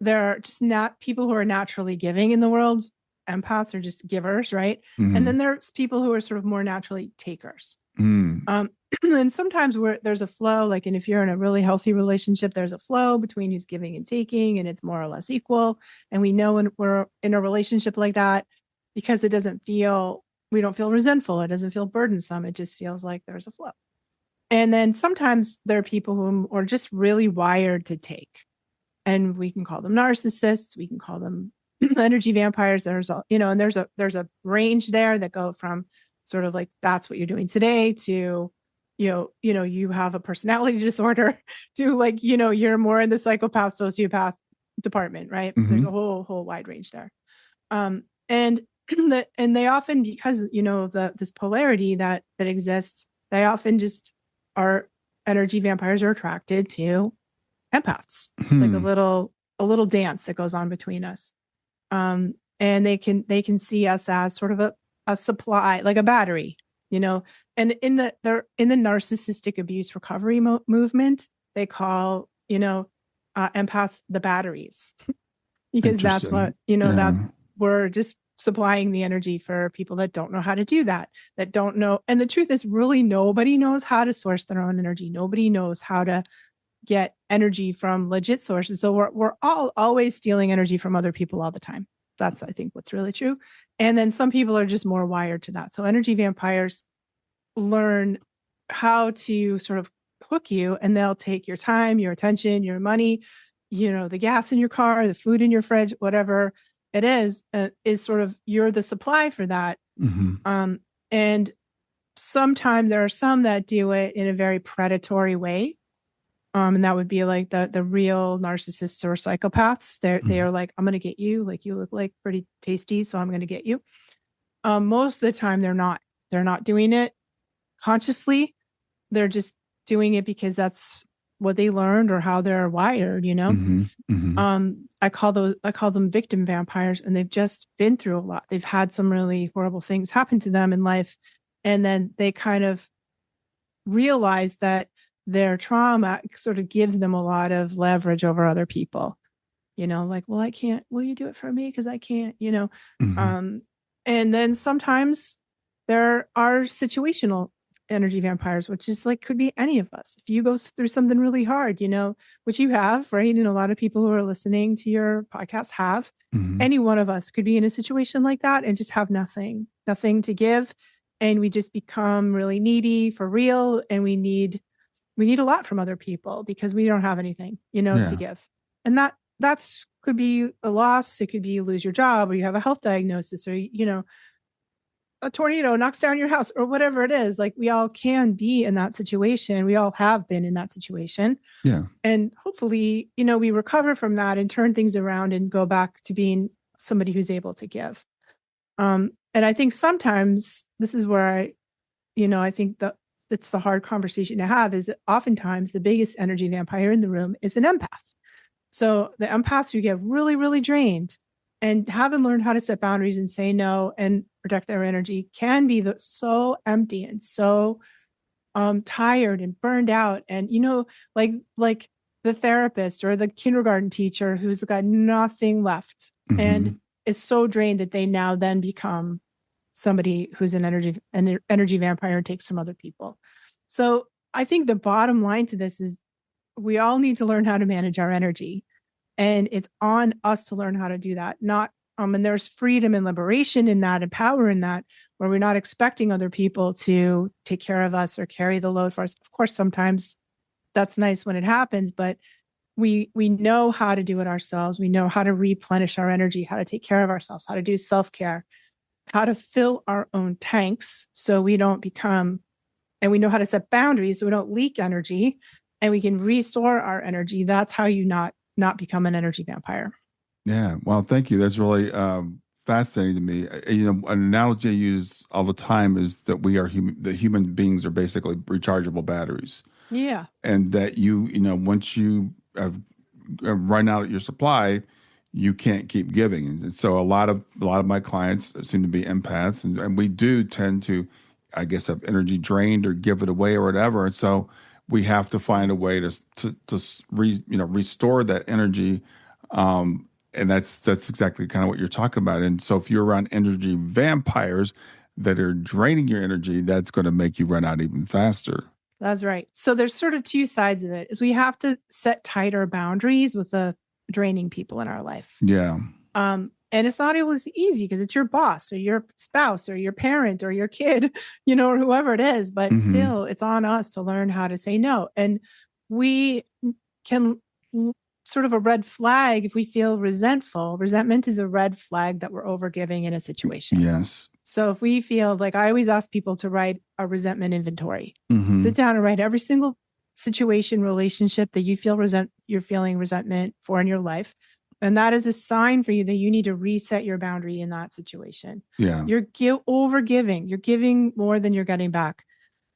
there are just not people who are naturally giving in the world. Empaths are just givers, right? And then there's people who are sort of more naturally takers. And sometimes there's a flow, like, and if you're in a really healthy relationship, there's a flow between who's giving and taking, and it's more or less equal. And we know when we're in a relationship like that, because we don't feel resentful. It doesn't feel burdensome. It just feels like there's a flow. And then sometimes there are people who are just really wired to take, and we can call them narcissists. We can call them energy vampires. There's a range there that go from sort of like, that's what you're doing today to, you have a personality disorder to like, you're more in the psychopath, sociopath department, right? There's a whole wide range there. And they often, because, this polarity that exists, they often just are energy vampires are attracted to empaths. It's like a little dance that goes on between us. And they can see us as sort of a supply, like a battery, you know. And in the narcissistic abuse recovery movement, they call, you know, empaths the batteries, because that's what, you know, that's, we're just supplying the energy for people that don't know how to do that don't know. And the truth is, really, nobody knows how to source their own energy. Nobody knows how to get energy from legit sources. So we're all always stealing energy from other people all the time. That's, I think, what's really true. And then some people are just more wired to that. So energy vampires learn how to sort of hook you, and they'll take your time, your attention, your money, you know, the gas in your car, the food in your fridge, whatever it is sort of, you're the supply for that. And sometimes there are some that do it in a very predatory way. And that would be like the real narcissists or psychopaths. They are like, I'm going to get you, like, you look like pretty tasty, so I'm going to get you. Most of the time they're not doing it consciously. They're just doing it because that's what they learned or how they're wired, you know. I call them victim vampires, and they've just been through a lot. They've had some really horrible things happen to them in life, and then they kind of realize that their trauma sort of gives them a lot of leverage over other people, you know, like, well, I can't, will you do it for me? Because I can't, you know. And then sometimes there are situational energy vampires, which is like, could be any of us. If you go through something really hard, you know, which you have, right? And a lot of people who are listening to your podcast have, any one of us could be in a situation like that and just have nothing to give. And we just become really needy for real. And we need a lot from other people because we don't have anything, you know, to give. And that's could be a loss. It could be you lose your job, or you have a health diagnosis, or, you know, a tornado knocks down your house, or whatever it is. Like, we all can be in that situation. We all have been in that situation. Yeah. And hopefully, you know, we recover from that and turn things around and go back to being somebody who's able to give. And I think sometimes this is where I think that it's the hard conversation to have, is that oftentimes the biggest energy vampire in the room is an empath. So the empaths who get really, really drained and haven't learned how to set boundaries and say no and protect their energy can be so empty and so tired and burned out. And, you know, like the therapist or the kindergarten teacher who's got nothing left and is so drained that they now then become somebody who's an energy vampire and takes from other people. So I think the bottom line to this is we all need to learn how to manage our energy, and it's on us to learn how to do that. Not, and there's freedom and liberation in that and power in that, where we're not expecting other people to take care of us or carry the load for us. Of course, sometimes that's nice when it happens, but we know how to do it ourselves. We know how to replenish our energy, how to take care of ourselves, how to do self-care, how to fill our own tanks so we don't become, and we know how to set boundaries so we don't leak energy, and we can restore our energy. That's how you not become an energy vampire. Yeah. Well, thank you. That's really fascinating to me. You know, an analogy I use all the time is that we are human beings are basically rechargeable batteries. Yeah. And that you know, once you have run out of your supply, you can't keep giving. And so a lot of my clients seem to be empaths, and we do tend to, I guess, have energy drained or give it away or whatever. And so we have to find a way to restore that energy. And that's exactly kind of what you're talking about. And so if you're around energy vampires that are draining your energy, that's going to make you run out even faster. That's right. So there's sort of two sides of it. Is we have to set tighter boundaries with the draining people in our life. Yeah. And it's not always easy because it's your boss or your spouse or your parent or your kid, you know, or whoever it is, but still it's on us to learn how to say no. And we can sort of a red flag if we feel resentful. Resentment is a red flag that we're overgiving in a situation. Yes. So if we feel like, I always ask people to write a resentment inventory, sit down and write every single situation, relationship that you feel you're feeling resentment for in your life. And that is a sign for you that you need to reset your boundary in that situation. Yeah. You're overgiving. You're giving more than you're getting back.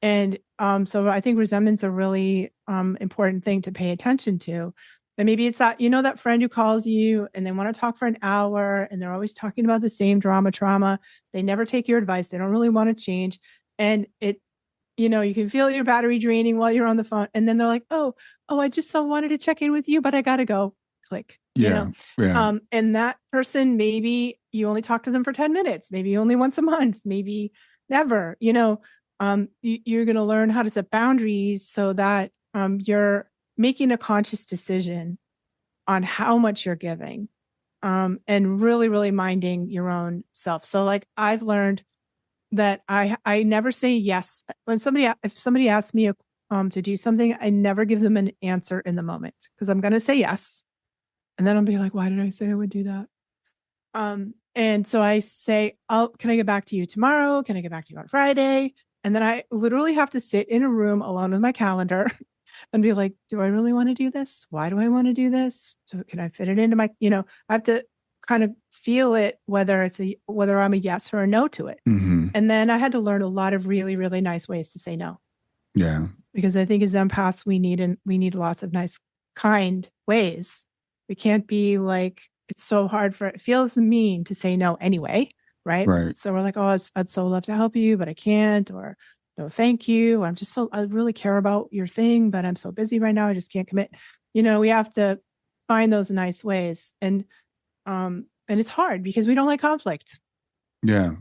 And so I think resentment's a really important thing to pay attention to. And maybe it's that, that friend who calls you and they want to talk for an hour and they're always talking about the same trauma. They never take your advice. They don't really want to change. And you can feel your battery draining while you're on the phone. And then they're like, oh, I just so wanted to check in with you, but I got to go. Click. Yeah. And that person, maybe you only talk to them for 10 minutes, maybe only once a month, maybe never, you're going to learn how to set boundaries so that you're making a conscious decision on how much you're giving, and really, really minding your own self. So like I've learned that I never say yes. If somebody asks me to do something, I never give them an answer in the moment, because I'm going to say yes. And then I'll be like, why did I say I would do that? And so I say, can I get back to you tomorrow? Can I get back to you on Friday? And then I literally have to sit in a room alone with my calendar and be like, do I really want to do this? Why do I want to do this? So can I fit it into my, I have to kind of feel it, whether I'm a yes or a no to it. Mm-hmm. And then I had to learn a lot of really, really nice ways to say no. Yeah. Because I think as empaths, we need lots of nice, kind ways. We can't be like, it's so hard it feels mean to say no anyway. Right. So we're like, oh, I'd so love to help you, but I can't, or no, thank you. I really care about your thing, but I'm so busy right now. I just can't commit. We have to find those nice ways. And it's hard because we don't like conflict. Yeah.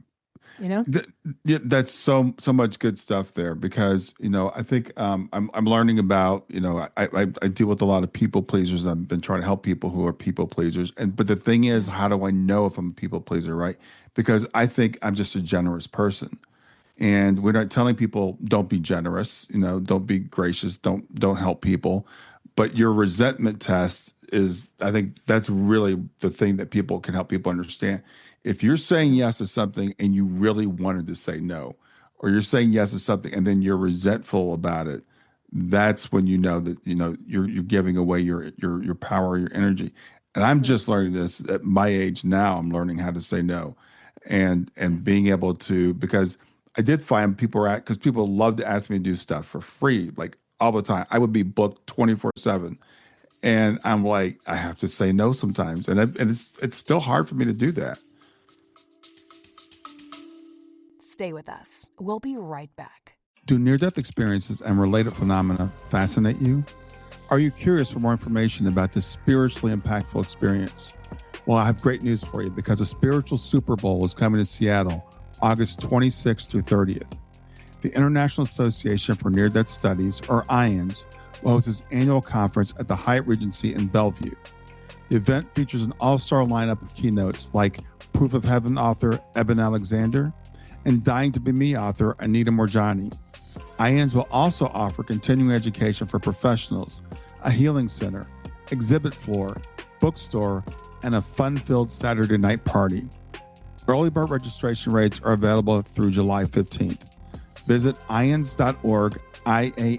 That's so much good stuff there, because I think I'm learning about, I deal with a lot of people pleasers. I've been trying to help people who are people pleasers, but the thing is, how do I know if I'm a people pleaser, right? Because I think I'm just a generous person, and we're not telling people don't be generous, don't be gracious, don't help people. But your resentment test is, I think that's really the thing that people can help people understand. If you're saying yes to something and you really wanted to say no, or you're saying yes to something and then you're resentful about it, that's when you know that you're giving away your power, your energy. And I'm just learning this at my age now. I'm learning how to say no, and being able to, because I did find because people love to ask me to do stuff for free, like all the time. I would be booked 24/7. And I'm like, I have to say no sometimes. And it's still hard for me to do that. Stay with us. We'll be right back. Do near-death experiences and related phenomena fascinate you? Are you curious for more information about this spiritually impactful experience? Well, I have great news for you, because a spiritual Super Bowl is coming to Seattle, August 26th through 30th. The International Association for Near-Death Studies, or IANS, will host its annual conference at the Hyatt Regency in Bellevue. The event features an all-star lineup of keynotes like Proof of Heaven author Eben Alexander and Dying to Be Me author Anita Morjani. IANS will also offer continuing education for professionals, a healing center, exhibit floor, bookstore, and a fun-filled Saturday night party. Early bird registration rates are available through July 15th. Visit IANS.org, IANDS.org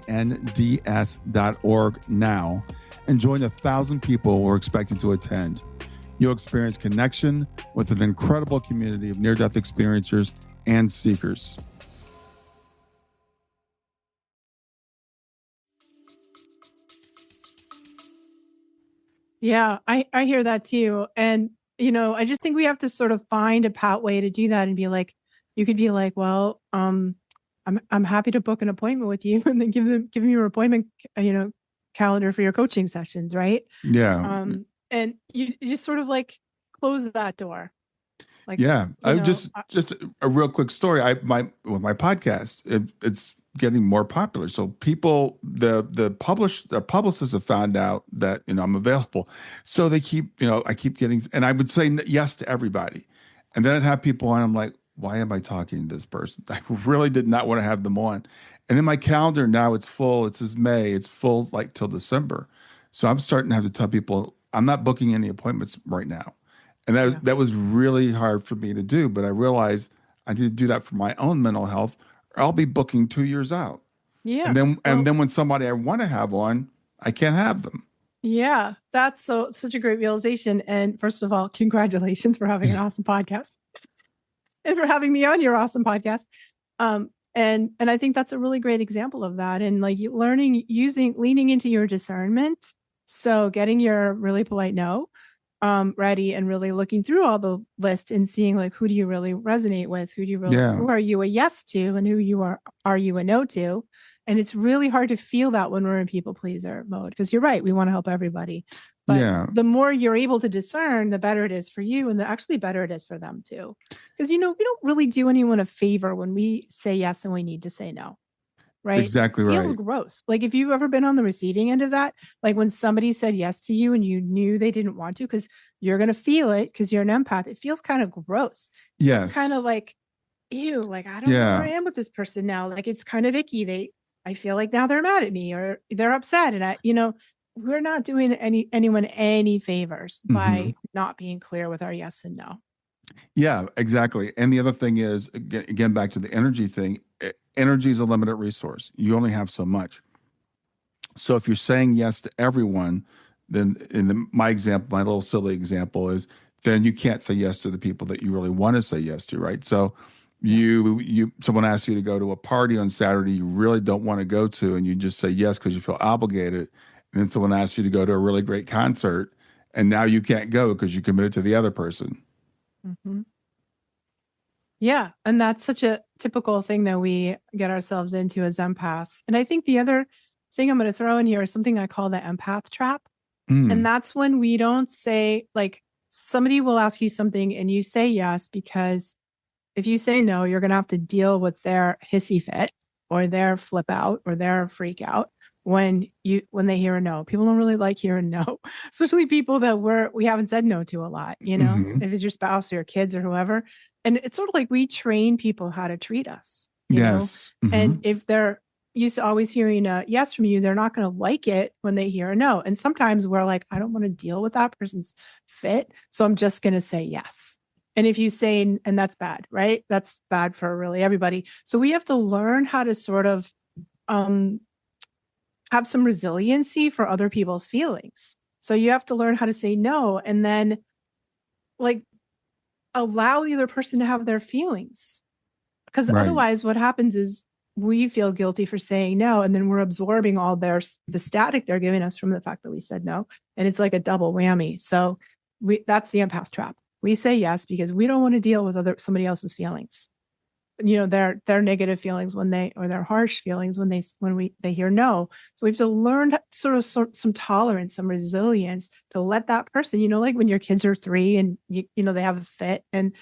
now, and join 1,000 people who are expected to attend. You'll experience connection with an incredible community of near-death experiencers and seekers. Yeah, I hear that too. And, I just think we have to sort of find a pat way to do that and be like, you could be like, well, I'm happy to book an appointment with you, and then give me your appointment, calendar for your coaching sessions. Right. Yeah. And you just sort of like close that door. Like, yeah. I just a real quick story. With my podcast, it's getting more popular. So people, the publicists have found out that, I'm available. So they keep, I keep getting, and I would say yes to everybody. And then I'd have people on. I'm like, why am I talking to this person? I really did not want to have them on. And then my calendar now, it's full. It says May. It's full like till December. So I'm starting to have to tell people I'm not booking any appointments right now. And that was really hard for me to do. But I realized I need to do that for my own mental health, or I'll be booking 2 years out. Yeah. And then when somebody I want to have on, I can't have them. Yeah, that's such a great realization. And first of all, congratulations for having an awesome podcast and for having me on your awesome podcast. And I think that's a really great example of that. And like leaning into your discernment. So getting your really polite no ready and really looking through all the list and seeing like, who do you really resonate with? Who are you a yes to, and who are you a no to? And it's really hard to feel that when we're in people pleaser mode, because you're right. We want to help everybody. But the more you're able to discern, the better it is for you, and the actually better it is for them too. Because, we don't really do anyone a favor when we say yes and we need to say no. Right? Exactly right. It feels gross. Like if you've ever been on the receiving end of that, like when somebody said yes to you and you knew they didn't want to, because you're going to feel it because you're an empath. It feels kind of gross. Yes. It's kind of like, ew, like I don't know where I am with this person now. Like it's kind of icky. I feel like now they're mad at me or they're upset. And we're not doing anyone any favors by not being clear with our yes and no. Yeah, exactly. And the other thing is, again, back to the energy thing, energy is a limited resource. You only have so much. So if you're saying yes to everyone, then my example, my little silly example is, then you can't say yes to the people that you really want to say yes to, right? So someone asks you to go to a party on Saturday you really don't want to go to, and you just say yes because you feel obligated. And then someone asks you to go to a really great concert, and now you can't go because you committed to the other person. Mm-hmm. Yeah. And that's such a typical thing that we get ourselves into as empaths. And I think the other thing I'm going to throw in here is something I call the empath trap. And that's when we don't say, like, somebody will ask you something and you say yes, because if you say no, you're going to have to deal with their hissy fit or their flip out or their freak out when they hear a no. People don't really like hearing no, especially people that we haven't said no to a lot, if it's your spouse or your kids or whoever. And it's sort of like we train people how to treat us, you know? And if they're used to always hearing a yes from you, they're not going to like it when they hear a no. And sometimes we're like, I don't want to deal with that person's fit, so I'm just going to say yes. And if you say, and that's bad, right? That's bad for really everybody. So we have to learn how to sort of have some resiliency for other people's feelings. So you have to learn how to say no, and then like allow the other person to have their feelings. Because otherwise what happens is we feel guilty for saying no, and then we're absorbing all the static they're giving us from the fact that we said no. And it's like a double whammy. So that's the empath trap. We say yes because we don't want to deal with somebody else's feelings. Their negative feelings or their harsh feelings when they hear no. So we have to learn sort of some tolerance, some resilience to let that person, like when your kids are 3 and they have a fit and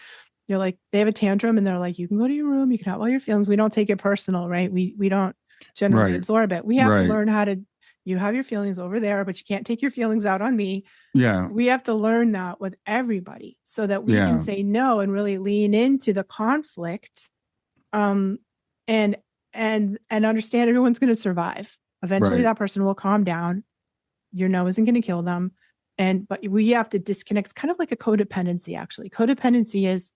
you're like, they have a tantrum and they're like, you can go to your room, you can have all your feelings. We don't take it personal, right? We don't generally absorb it. We have to learn how to, you have your feelings over there, but you can't take your feelings out on me. Yeah. We have to learn that with everybody so that we can say no and really lean into the conflict. And understand everyone's going to survive. Eventually that person will calm down. Your no isn't going to kill them. But we have to disconnect. It's kind of like a codependency, actually. Codependency is,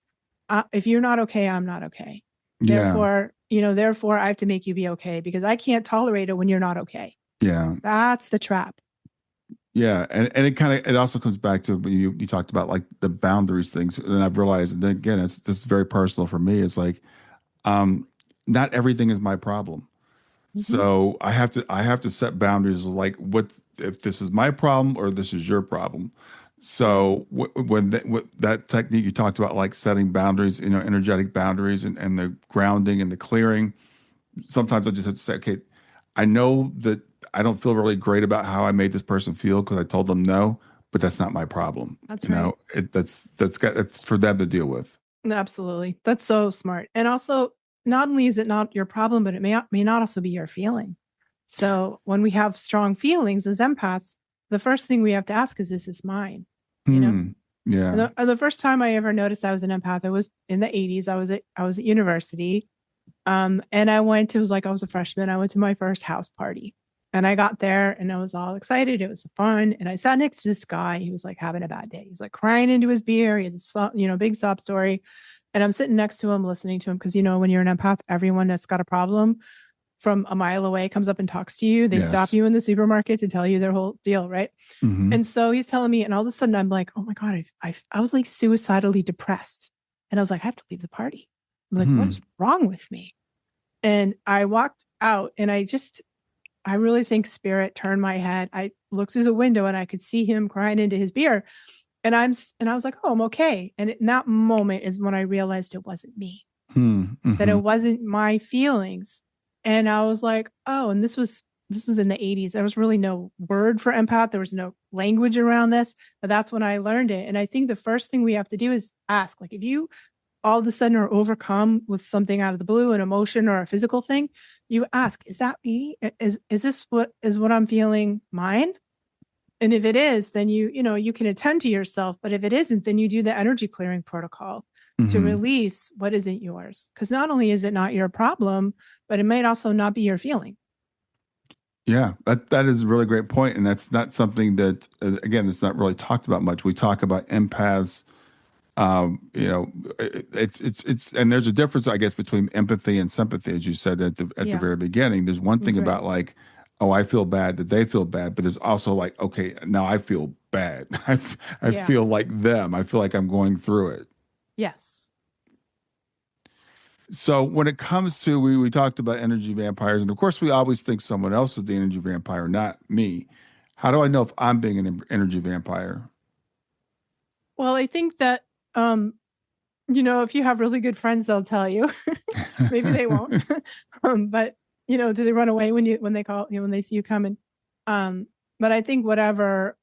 if you're not okay, I'm not okay. Therefore I have to make you be okay because I can't tolerate it when you're not okay. Yeah. That's the trap. Yeah. And it also comes back to when you talked about like the boundaries things. And I've realized, and then again, it's just very personal for me. It's like, not everything is my problem. So I have to set boundaries, like what if this is my problem or this is your problem. So when that technique you talked about, like setting boundaries, energetic boundaries and the grounding and the clearing, sometimes I just have to say, okay, I know that I don't feel really great about how I made this person feel because I told them no, but that's not my problem. That's right. That's for them to deal with. Absolutely. That's so smart. And also, not only is it not your problem, but it may not also be your feeling. So when we have strong feelings as empaths, the first thing we have to ask is this mine? Yeah. The first time I ever noticed I was an empath, it was in the 80s. I was at university. And I was a freshman. I went to my first house party. And I got there and I was all excited. It was fun. And I sat next to this guy. He was like having a bad day. He's like crying into his beer. He had this, big sob story. And I'm sitting next to him, listening to him. Because, when you're an empath, everyone that's got a problem from a mile away comes up and talks to you. They stop you in the supermarket to tell you their whole deal, right? And so he's telling me, and all of a sudden I'm like, oh my God, I was like suicidally depressed. And I was like, I have to leave the party. I'm like, what is wrong with me? And I walked out and I really think spirit turned my head. I looked through the window and I could see him crying into his beer. And I was like, oh, I'm okay. And in that moment is when I realized it wasn't me, that it wasn't my feelings. And I was like, oh, and this was in the 80s. There was really no word for empath. There was no language around this, but that's when I learned it. And I think the first thing we have to do is ask, like, if you all of a sudden are overcome with something out of the blue, an emotion or a physical thing, you ask, is that me? Is this what I'm feeling mine? And if it is, then you can attend to yourself. But if it isn't, then you do the energy clearing protocol to release what isn't yours. Because not only is it not your problem, but it might also not be your feeling. Yeah, that is a really great point, and that's not something that again, it's not really talked about much. We talk about empaths. It's and there's a difference, I guess, between empathy and sympathy, as you said at the very beginning. There's one thing about like, oh, I feel bad that they feel bad, but there's also like, okay, now I feel bad. I feel like them. I feel like I'm going through it. Yes. So when it comes to we talked about energy vampires, and of course we always think someone else is the energy vampire, not me. How do I know if I'm being an energy vampire? Well, I think that if you have really good friends, they'll tell you. Maybe they won't. But do they run away when they call when they see you coming? But I think whatever,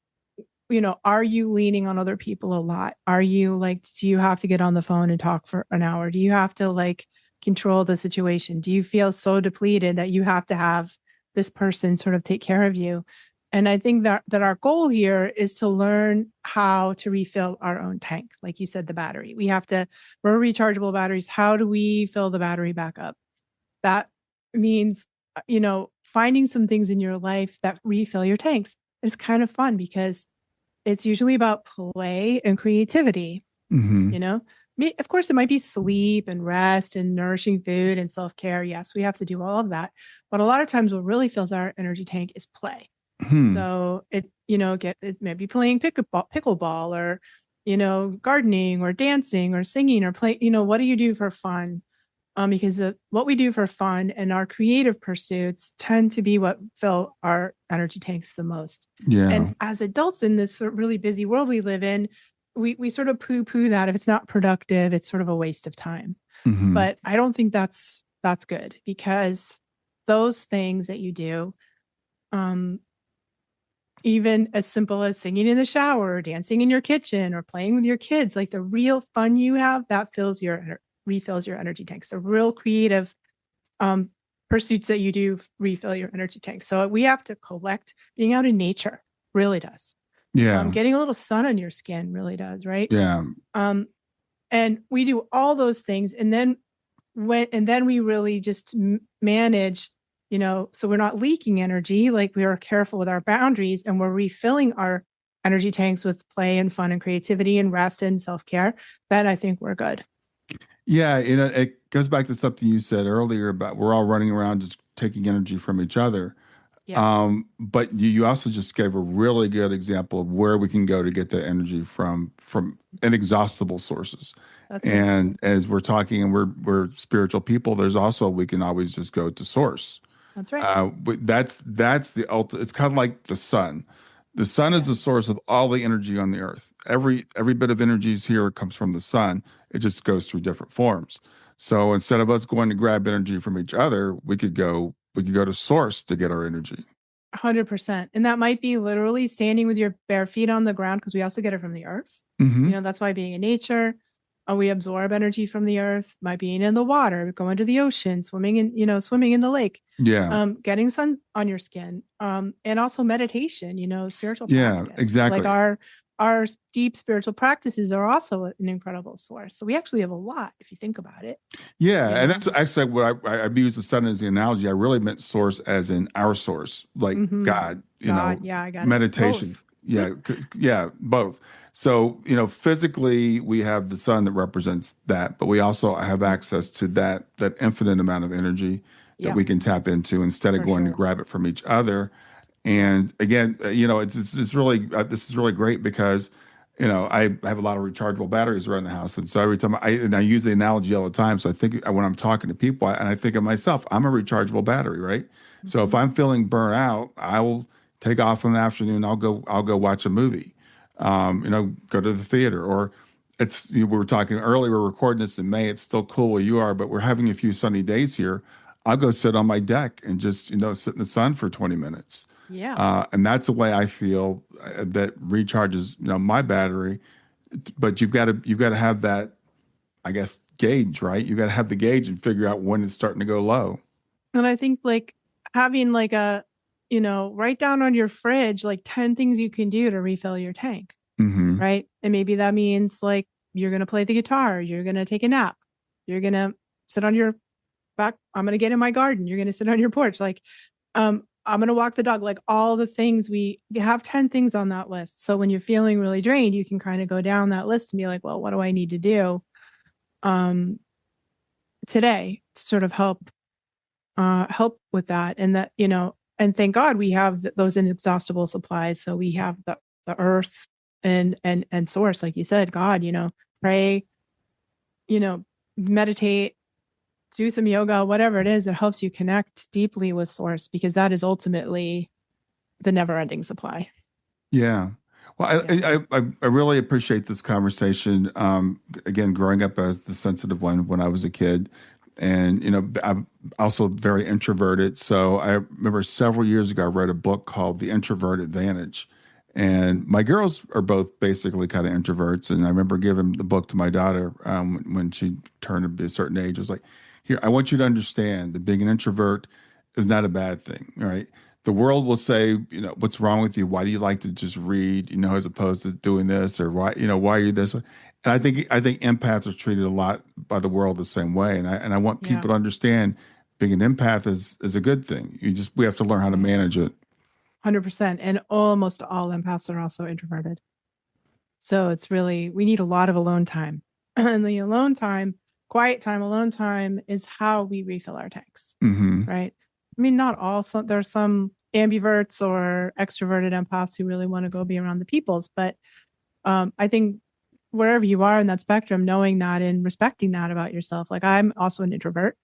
are you leaning on other people a lot? Are you like, do you have to get on the phone and talk for an hour? Do you have to like control the situation? Do you feel so depleted that you have to have this person sort of take care of you? And I think that our goal here is to learn how to refill our own tank. Like you said, the battery. We're rechargeable batteries. How do we fill the battery back up? That means, finding some things in your life that refill your tanks. It's kind of fun because it's usually about play and creativity. Of course, it might be sleep and rest and nourishing food and self-care. Yes, we have to do all of that. But a lot of times what really fills our energy tank is play. So it maybe playing pickleball or, gardening or dancing or singing or play, what do you do for fun? Because what we do for fun and our creative pursuits tend to be what fill our energy tanks the most. Yeah. And as adults in this really busy world we live in, we sort of poo-poo that if it's not productive, it's sort of a waste of time. But I don't think that's good, because those things that you do, even as simple as singing in the shower or dancing in your kitchen or playing with your kids, like the real fun you have, that refills your energy tanks. The real creative pursuits that you do refill your energy tank. So we have to collect. Being out in nature really does. Yeah. Getting a little sun on your skin really does, right? Yeah. And we do all those things, and then we really just manage, so we're not leaking energy. Like, we are careful with our boundaries, and we're refilling our energy tanks with play and fun and creativity and rest and self-care. Then I think we're good. Yeah, it goes back to something you said earlier about we're all running around just taking energy from each other. Yeah. But you also just gave a really good example of where we can go to get that energy from inexhaustible sources. That's right. And as we're talking, and we're spiritual people, there's also, we can always just go to source. That's right. But that's the ultimate. It's kind of like the sun. The sun is the source of all the energy on the earth. Every bit of energy is here comes from the sun. It just goes through different forms. So instead of us going to grab energy from each other, we could go to source to get our energy. 100%. And that might be literally standing with your bare feet on the ground, because we also get it from the earth. That's why being in nature, we absorb energy from the earth by being in the water, going to the ocean, swimming in the lake. Yeah. Getting sun on your skin. And also meditation, spiritual practice. Yeah, exactly. Like our deep spiritual practices are also an incredible source. So we actually have a lot if you think about it. Yeah. And that's actually what I use the sun as the analogy. I really meant source as in our source, like God, Yeah, I got meditation. It. Both. Yeah, both. So, physically we have the sun that represents that, but we also have access to that infinite amount of energy that we can tap into instead of going to grab it from each other. And again, it's really, this is really great because, I have a lot of rechargeable batteries around the house, and so every time I use the analogy all the time. So I think when I'm talking to people, and I think of myself, I'm a rechargeable battery, right? So if Mhm. I'm feeling burnt out, I will take off in the afternoon. I'll go watch a movie, go to the theater, or we were talking earlier. We're recording this in May. It's still cool where you are, but we're having a few sunny days here. I'll go sit on my deck and just sit in the sun for 20 minutes. Yeah. And that's the way I feel that recharges, my battery. But you've got to have that, I guess, gauge, right? You got to have the gauge and figure out when it's starting to go low. And I think like having like write down on your fridge like 10 things you can do to refill your tank, Mm-hmm. right? And maybe that means like you're going to play the guitar, you're going to take a nap, you're going to sit on your back, I'm going to get in my garden, you're going to sit on your porch. Like, I'm going to walk the dog, like all the things we have 10 things on that list. So when you're feeling really drained, you can kind of go down that list and be like, well, what do I need to do today to sort of help with that? And that, and thank God we have those inexhaustible supplies. So we have the earth and source, like you said, God, pray, meditate, do some yoga, whatever it is that helps you connect deeply with source, because that is ultimately the never-ending supply. Yeah. Well, I really appreciate this conversation. Again, growing up as the sensitive one when I was a kid, and I'm also very introverted. So I remember several years ago, I wrote a book called The Introvert Advantage, and my girls are both basically kind of introverts. And I remember giving the book to my daughter when she turned to be a certain age. I was like, "Here, I want you to understand that being an introvert is not a bad thing, right? The world will say, what's wrong with you? Why do you like to just read, as opposed to doing this, or why are you this way?" And I think empaths are treated a lot by the world the same way. And I want Yeah. people to understand being an empath is a good thing. We have to learn how to manage it. 100%. And almost all empaths are also introverted. So it's really, we need a lot of alone time. And the alone time, quiet time, alone time is how we refill our tanks, Mm-hmm. right? I mean, not all, there's some ambiverts or extroverted empaths who really want to go be around the peoples. But I think wherever you are in that spectrum, knowing that and respecting that about yourself. Like I'm also an introvert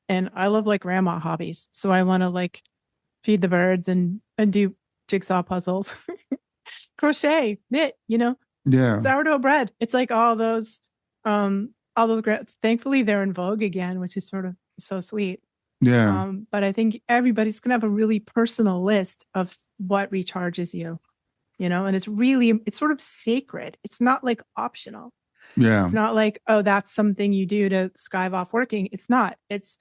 and I love like grandma hobbies. So I want to like feed the birds and do jigsaw puzzles, crochet, knit, Yeah. sourdough bread. It's like all those, thankfully they're in vogue again, which is sort of so sweet. Yeah. But I think everybody's going to have a really personal list of what recharges you, and it's sort of sacred. It's not like optional. Yeah. It's not like, oh, that's something you do to skive off working. It's not. It's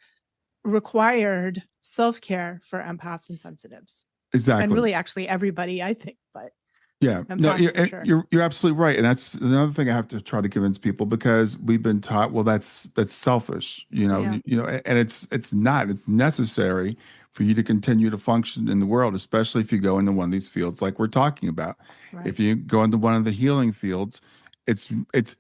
required self-care for empaths and sensitives. Exactly. And really actually everybody, I think, but yeah, no, sure. you're absolutely right, and that's another thing I have to try to convince people because we've been taught, well, that's selfish, Yeah. and it's not. It's necessary for you to continue to function in the world, especially if you go into one of these fields like we're talking about. Right. If you go into one of the healing fields, it's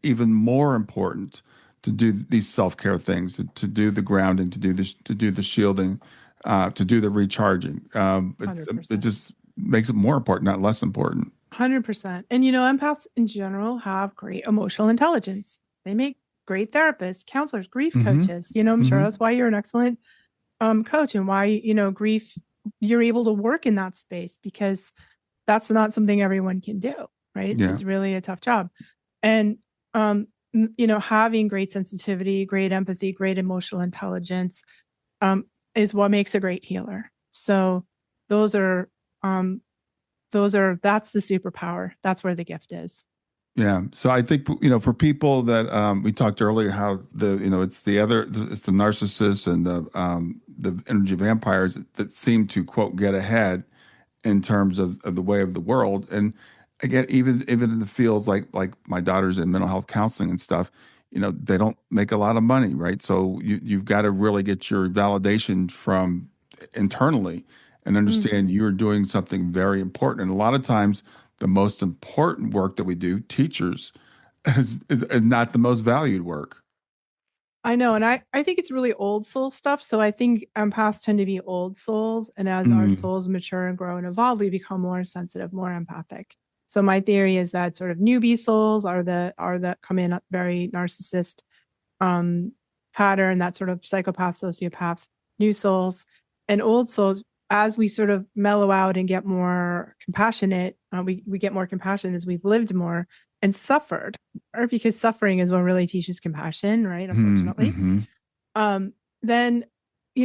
even more important to do these self-care things, to do the grounding, to do the shielding, to do the recharging. It just makes it more important, not less important. 100%. And empaths in general have great emotional intelligence. They make great therapists, counselors, grief coaches. I'm sure that's why you're an excellent coach, and why grief, you're able to work in that space, because that's not something everyone can do, right? Yeah. It's really a tough job. And having great sensitivity, great empathy, great emotional intelligence is what makes a great healer. So that's the superpower. That's where the gift is. Yeah. So I think, for people that we talked earlier, how it's the narcissists and the energy vampires that seem to, quote, get ahead in terms of the way of the world. And again, even in the fields like my daughter's in mental health counseling and stuff, they don't make a lot of money, right? So you've got to really get your validation from internally and understand you're doing something very important. And a lot of times, the most important work that we do, teachers, is not the most valued work. I know. And I think it's really old soul stuff. So I think empaths tend to be old souls. And as our souls mature and grow and evolve, we become more sensitive, more empathic. So my theory is that sort of newbie souls are that come in very narcissist pattern, that sort of psychopath, sociopath, new souls, and old souls. As we sort of mellow out and get more compassionate, we get more compassion as we've lived more and suffered, or because suffering is what really teaches compassion, right? Unfortunately. Then,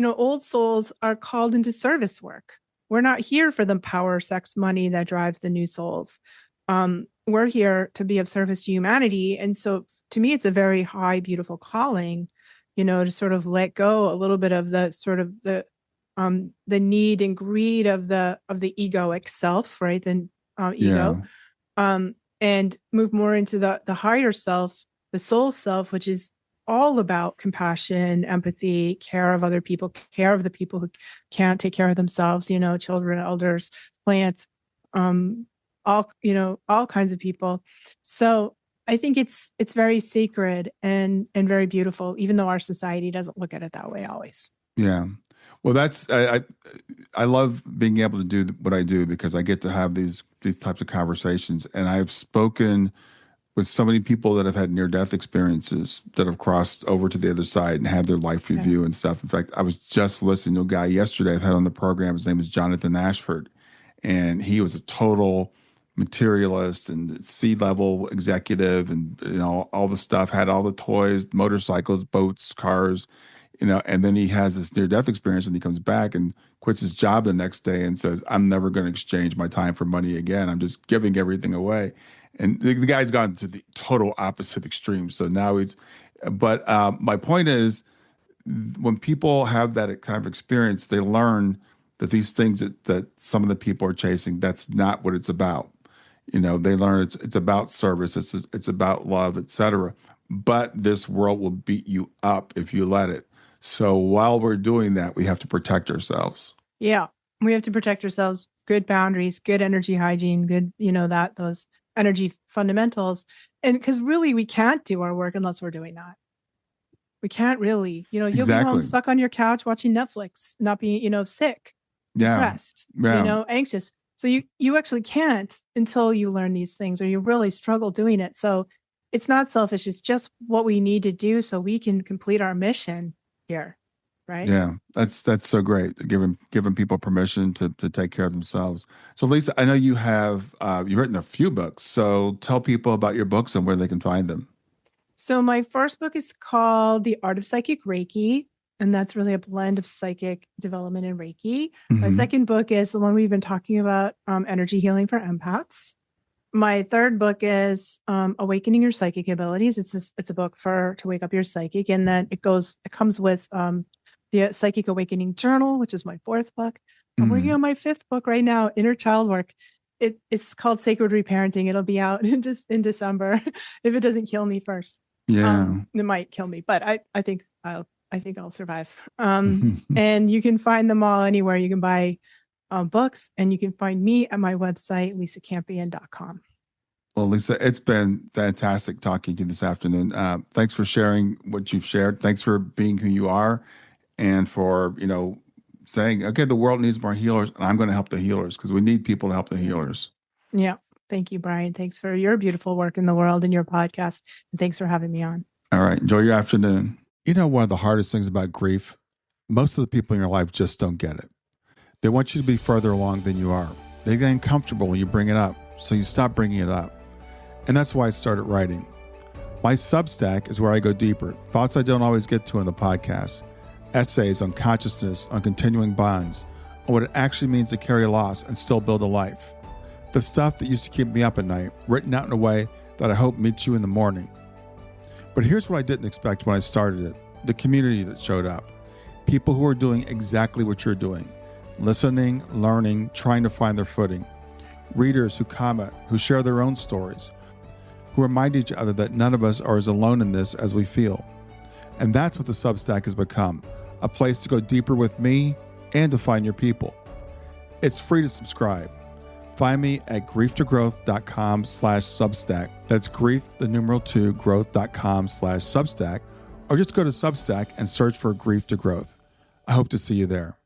old souls are called into service work. We're not here for the power, sex, money that drives the new souls. We're here to be of service to humanity. And so to me, it's a very high, beautiful calling, to sort of let go a little bit of the sort of the need and greed of the egoic self, right? The ego, and move more into the higher self, the soul self, which is all about compassion, empathy, care of other people, care of the people who can't take care of themselves, children, elders, plants, all kinds of people. So I think it's very sacred and very beautiful, even though our society doesn't look at it that way always. Yeah. Well, I love being able to do what I do because I get to have these types of conversations, and I've spoken with so many people that have had near-death experiences that have crossed over to the other side and had their life review and stuff. In fact, I was just listening to a guy yesterday I've had on the program. His name is Jonathan Ashford, and he was a total materialist and C-level executive and all the stuff, had all the toys, motorcycles, boats, cars, and then he has this near-death experience and he comes back and quits his job the next day and says, I'm never going to exchange my time for money again. I'm just giving everything away. And the guy's gone to the total opposite extreme. So now but my point is, when people have that kind of experience, they learn that these things that some of the people are chasing, that's not what it's about. They learn it's about service, it's about love, etc. But this world will beat you up if you let it. So while we're doing that, we have to protect ourselves. Yeah, we have to protect ourselves. Good boundaries, good energy hygiene, good, those energy fundamentals. And because really we can't do our work unless we're doing that. We can't really, you'll be home stuck on your couch watching Netflix, not being, sick, depressed, anxious. So you actually can't until you learn these things, or you really struggle doing it. So it's not selfish. It's just what we need to do so we can complete our mission here. Right. Yeah, that's so great. Giving people permission to take care of themselves. So Lisa, I know you've written a few books. So tell people about your books and where they can find them. So my first book is called The Art of Psychic Reiki, and that's really a blend of psychic development and Reiki. My second book is the one we've been talking about, energy healing for empaths. My third book is Awakening Your Psychic Abilities. It's a book to wake up your psychic, and then it comes with the Psychic Awakening Journal, which is my fourth book. I'm working on my fifth book right now, Inner Child Work. It's called Sacred Reparenting. It'll be out in December if it doesn't kill me first. Yeah, it might kill me, but I think I'll survive. And you can find them all anywhere. You can buy books, and you can find me at my website, lisacampion.com. Well, Lisa, it's been fantastic talking to you this afternoon. Thanks for sharing what you've shared. Thanks for being who you are, and for saying, okay, the world needs more healers, and I'm going to help the healers because we need people to help the healers. Yeah. Thank you, Brian. Thanks for your beautiful work in the world and your podcast. And thanks for having me on. All right. Enjoy your afternoon. One of the hardest things about grief, most of the people in your life just don't get it. They want you to be further along than you are. They get uncomfortable when you bring it up, so you stop bringing it up. And that's why I started writing. My Substack is where I go deeper, thoughts I don't always get to in the podcast, essays on consciousness, on continuing bonds, on what it actually means to carry a loss and still build a life. The stuff that used to keep me up at night, written out in a way that I hope meets you in the morning. But here's what I didn't expect when I started it, the community that showed up. People who are doing exactly what you're doing, listening, learning, trying to find their footing. Readers who comment, who share their own stories, who remind each other that none of us are as alone in this as we feel. And that's what the Substack has become, a place to go deeper with me and to find your people. It's free to subscribe. Find me at grieftogrowth.com/Substack. That's grief, the numeral 2, growth.com/Substack. Or just go to Substack and search for Grief to Growth. I hope to see you there.